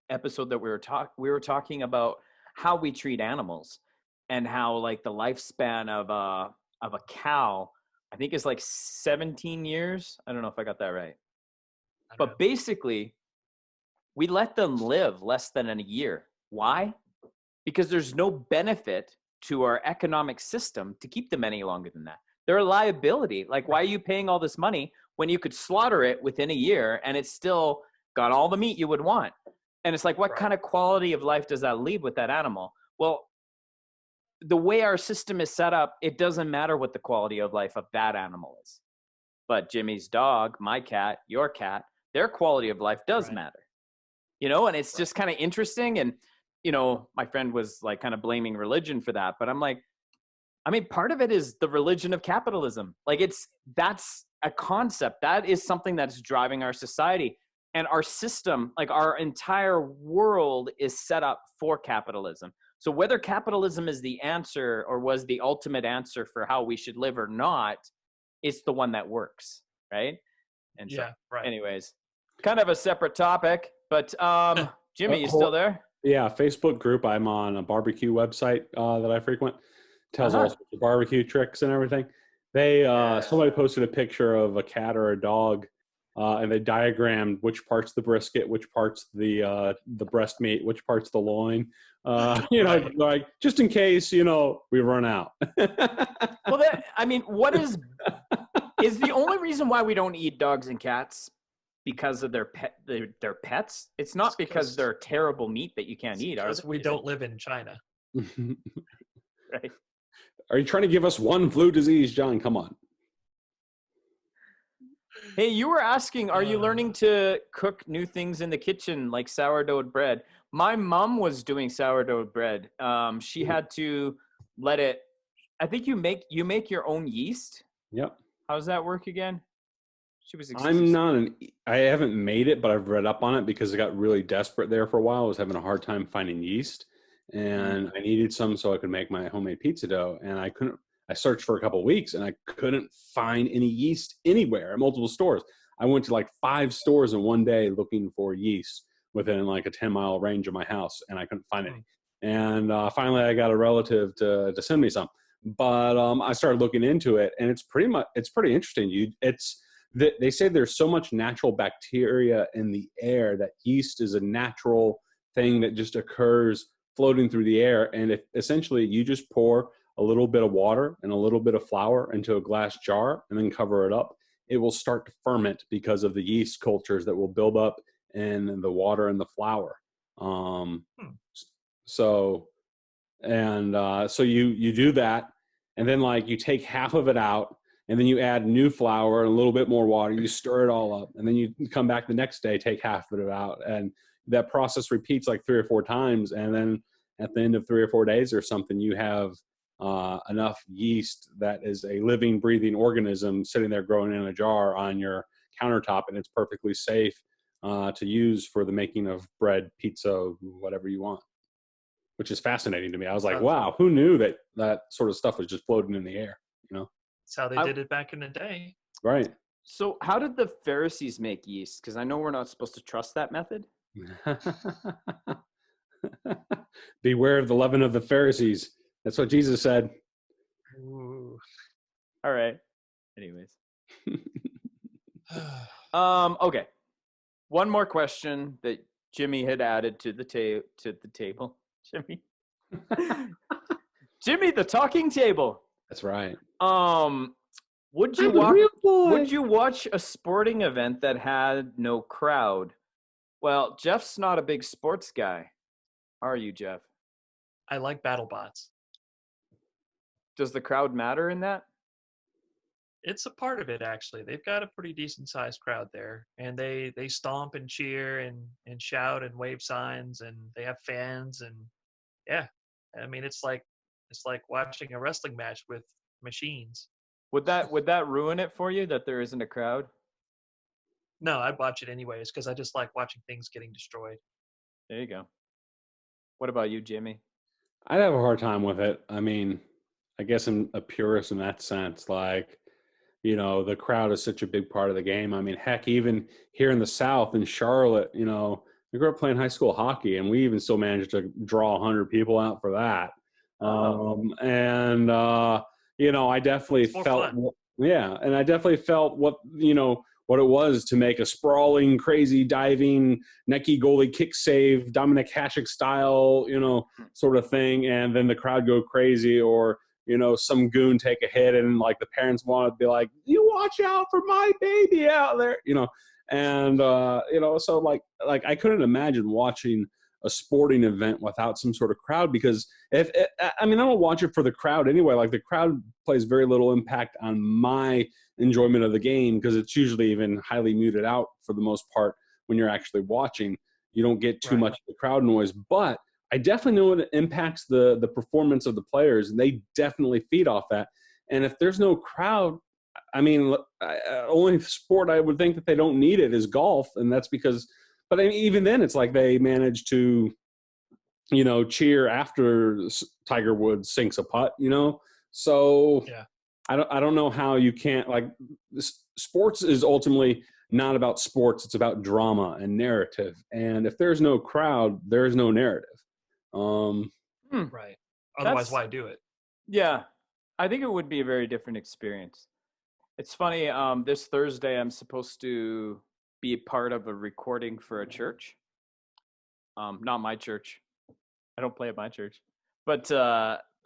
episode that we were talking about how we treat animals and how like the lifespan of a cow, I think is like 17 years. I don't know if I got that right. But basically, we let them live less than a year. Why? Because there's no benefit to our economic system to keep them any longer than that. They're a liability. Like, why are you paying all this money when you could slaughter it within a year and it's still got all the meat you would want? And it's like, what kind of quality of life does that leave with that animal? Well, the way our system is set up, it doesn't matter what the quality of life of that animal is. But Jimmy's dog, my cat, your cat, their quality of life does matter. And it's just kind of interesting. And, my friend was like kind of blaming religion for that. But I'm like, I mean, part of it is the religion of capitalism. Like that's a concept. That is something that's driving our society. And our system, like our entire world is set up for capitalism. So whether capitalism is the answer or was the ultimate answer for how we should live or not, it's the one that works, right? And so, Yeah, right. anyways, kind of a separate topic, but Jimmy, you still there? Yeah, Facebook group. I'm on a barbecue website that I frequent. Tells all sorts of barbecue tricks and everything. They somebody posted a picture of a cat or a dog, and they diagrammed which parts the brisket, which parts the breast meat, which parts the loin. Right. Like just in case we run out. Well, what is the only reason why we don't eat dogs and cats because of their pets? It's not because they're terrible meat that you can't eat. Because we don't live in China. Right. Are you trying to give us one flu disease, John? Come on. Hey, you were asking, are you learning to cook new things in the kitchen like sourdough bread? My mom was doing sourdough bread. She had to let it. I think you make your own yeast. Yep. How does that work again? I haven't made it, but I've read up on it because I got really desperate there for a while. I was having a hard time finding yeast, and I needed some so I could make my homemade pizza dough. And I couldn't. I searched for a couple of weeks, and I couldn't find any yeast anywhere at multiple stores. I went to like 5 stores in one day looking for yeast within like a 10-mile range of my house, and I couldn't find any. And finally, I got a relative to send me some. But I started looking into it, and it's pretty interesting. They say there's so much natural bacteria in the air that yeast is a natural thing that just occurs floating through the air. And if essentially you just pour a little bit of water and a little bit of flour into a glass jar and then cover it up, it will start to ferment because of the yeast cultures that will build up in the water and the flour. So you do that, and then like you take half of it out, and then you add new flour and a little bit more water. You stir it all up, and then you come back the next day, take half of it out, and that process repeats like 3 or 4 times. And then at the end of 3 or 4 days or something, you have enough yeast that is a living, breathing organism sitting there growing in a jar on your countertop, and it's perfectly safe to use for the making of bread, pizza, whatever you want, which is fascinating to me. I was like, wow, who knew that sort of stuff was just floating in the air, That's how they did it back in the day. Right. So how did the Pharisees make yeast? Because I know we're not supposed to trust that method. Beware of the leaven of the Pharisees. That's what Jesus said. Ooh. All right. Anyways. Okay. One more question that Jimmy had added to the table. Jimmy. Jimmy, the talking table. That's right. Would you watch a sporting event that had no crowd? Well, Jeff's not a big sports guy. Are you, Jeff? I like BattleBots. Does the crowd matter in that? It's a part of it, actually. They've got a pretty decent sized crowd there, and they stomp and cheer and shout and wave signs, and they have fans, and yeah, I mean it's like watching a wrestling match with machines. Would that ruin it for you that there isn't a crowd? No, I'd watch it anyways because I just like watching things getting destroyed. There you go. What about you, Jimmy? I'd have a hard time with it. I mean, I guess I'm a purist in that sense. Like, the crowd is such a big part of the game. I mean, heck, even here in the South, in Charlotte, I grew up playing high school hockey, and we even still managed to draw 100 people out for that. I definitely felt, and I definitely felt what it was to make a sprawling, crazy, diving, necky goalie kick save, Dominic Hasek style, sort of thing, and then the crowd go crazy, or some goon take a hit, and like the parents want to be like, "You watch out for my baby out there," so like I couldn't imagine watching a sporting event without some sort of crowd, because I don't watch it for the crowd anyway. Like the crowd plays very little impact on my enjoyment of the game, because it's usually even highly muted out for the most part when you're actually watching. You don't get too much of the crowd noise, but I definitely know it impacts the performance of the players, and they definitely feed off that. And if there's no crowd, I mean, only sport I would think that they don't need it is golf, and that's because. But I mean, even then, it's like they manage to cheer after Tiger Woods sinks a putt, So Yeah. I don't know how you can't, like, sports is ultimately not about sports. It's about drama and narrative. And if there's no crowd, there's no narrative. Right. Otherwise, why do it? Yeah. I think it would be a very different experience. It's funny. This Thursday, I'm supposed to be a part of a recording for a church. Not my church. I don't play at my church, but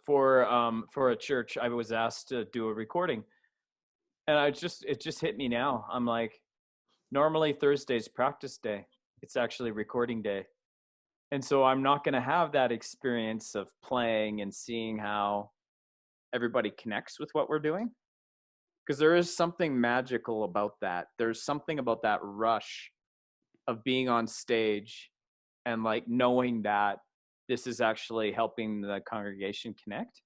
for a church, I was asked to do a recording, and it just hit me now. I'm like, normally Thursday's practice day. It's actually recording day, and so I'm not going to have that experience of playing and seeing how everybody connects with what we're doing. Because there is something magical about that. There's something about that rush of being on stage and like knowing that this is actually helping the congregation connect.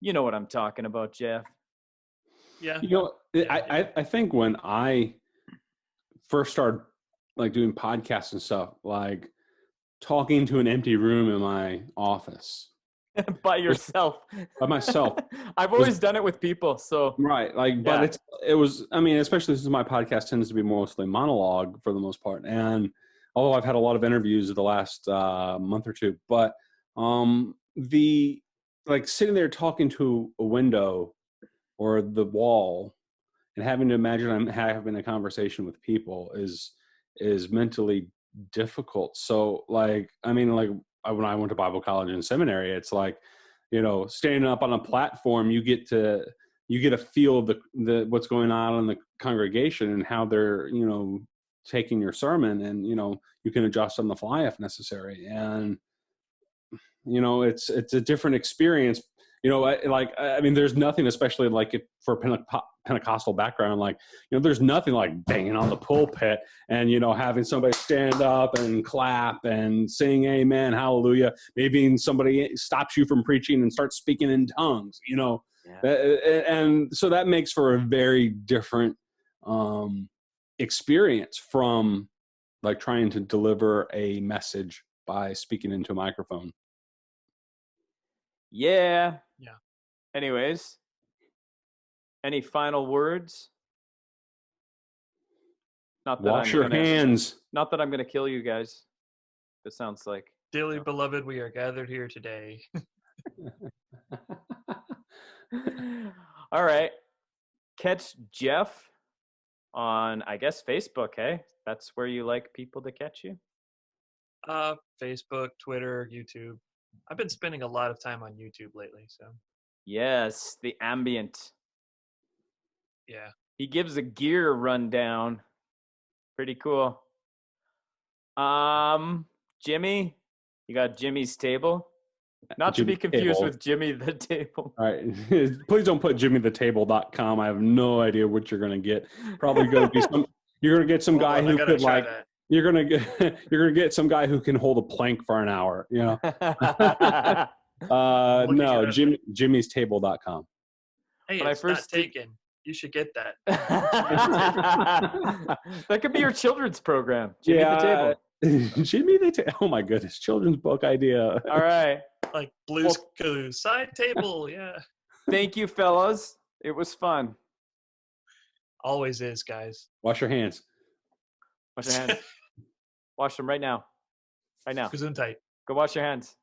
You know what I'm talking about, Jeff. Yeah. I think when I first started like doing podcasts and stuff, like talking to an empty room in my office By yourself. by myself. I've always done it with people. So right. Like, but it was, I mean, especially since my podcast tends to be mostly monologue for the most part. And although I've had a lot of interviews the last month or two, but the like sitting there talking to a window or the wall and having to imagine I'm having a conversation with people is mentally difficult. So like, I mean, like when I went to Bible college and seminary, it's like, standing up on a platform, you get a feel of the what's going on in the congregation and how they're, taking your sermon, and, you can adjust on the fly if necessary. And, it's a different experience. I mean, there's nothing, especially like for Pentecostal background, like, there's nothing like banging on the pulpit and, having somebody stand up and clap and sing amen, hallelujah. Maybe somebody stops you from preaching and starts speaking in tongues, Yeah. And so that makes for a very different experience from like trying to deliver a message by speaking into a microphone. Yeah. Yeah. Anyways, any final words? Not that Wash your hands. Not that I'm going to kill you guys. It sounds like. Dearly beloved, we are gathered here today. All right. Catch Jeff on, I guess, Facebook, hey? That's where you like people to catch you? Facebook, Twitter, YouTube. I've been spending a lot of time on YouTube lately, so. Yes, the ambient. Yeah. He gives a gear rundown. Pretty cool. Jimmy, you got Jimmy's Table. Not Jimmy to be confused Table. with Jimmy the Table. All right. Please don't put jimmythetable.com. I have no idea what you're going to get. Probably going to be you're going to get some guy who could like, that. You're going to get some guy who can hold a plank for an hour, No, jimmy'stable.com. Hey, when it's not taken. You should get that. That could be your children's program. Jimmy the Table. Jimmy the Table. Oh my goodness. Children's book idea. All right. Like Blue's Clues. Side table. Yeah. Thank you, fellas. It was fun. Always is, guys. Wash your hands. Wash your hands. Wash them right now. Right now. Gesundheit. Go wash your hands.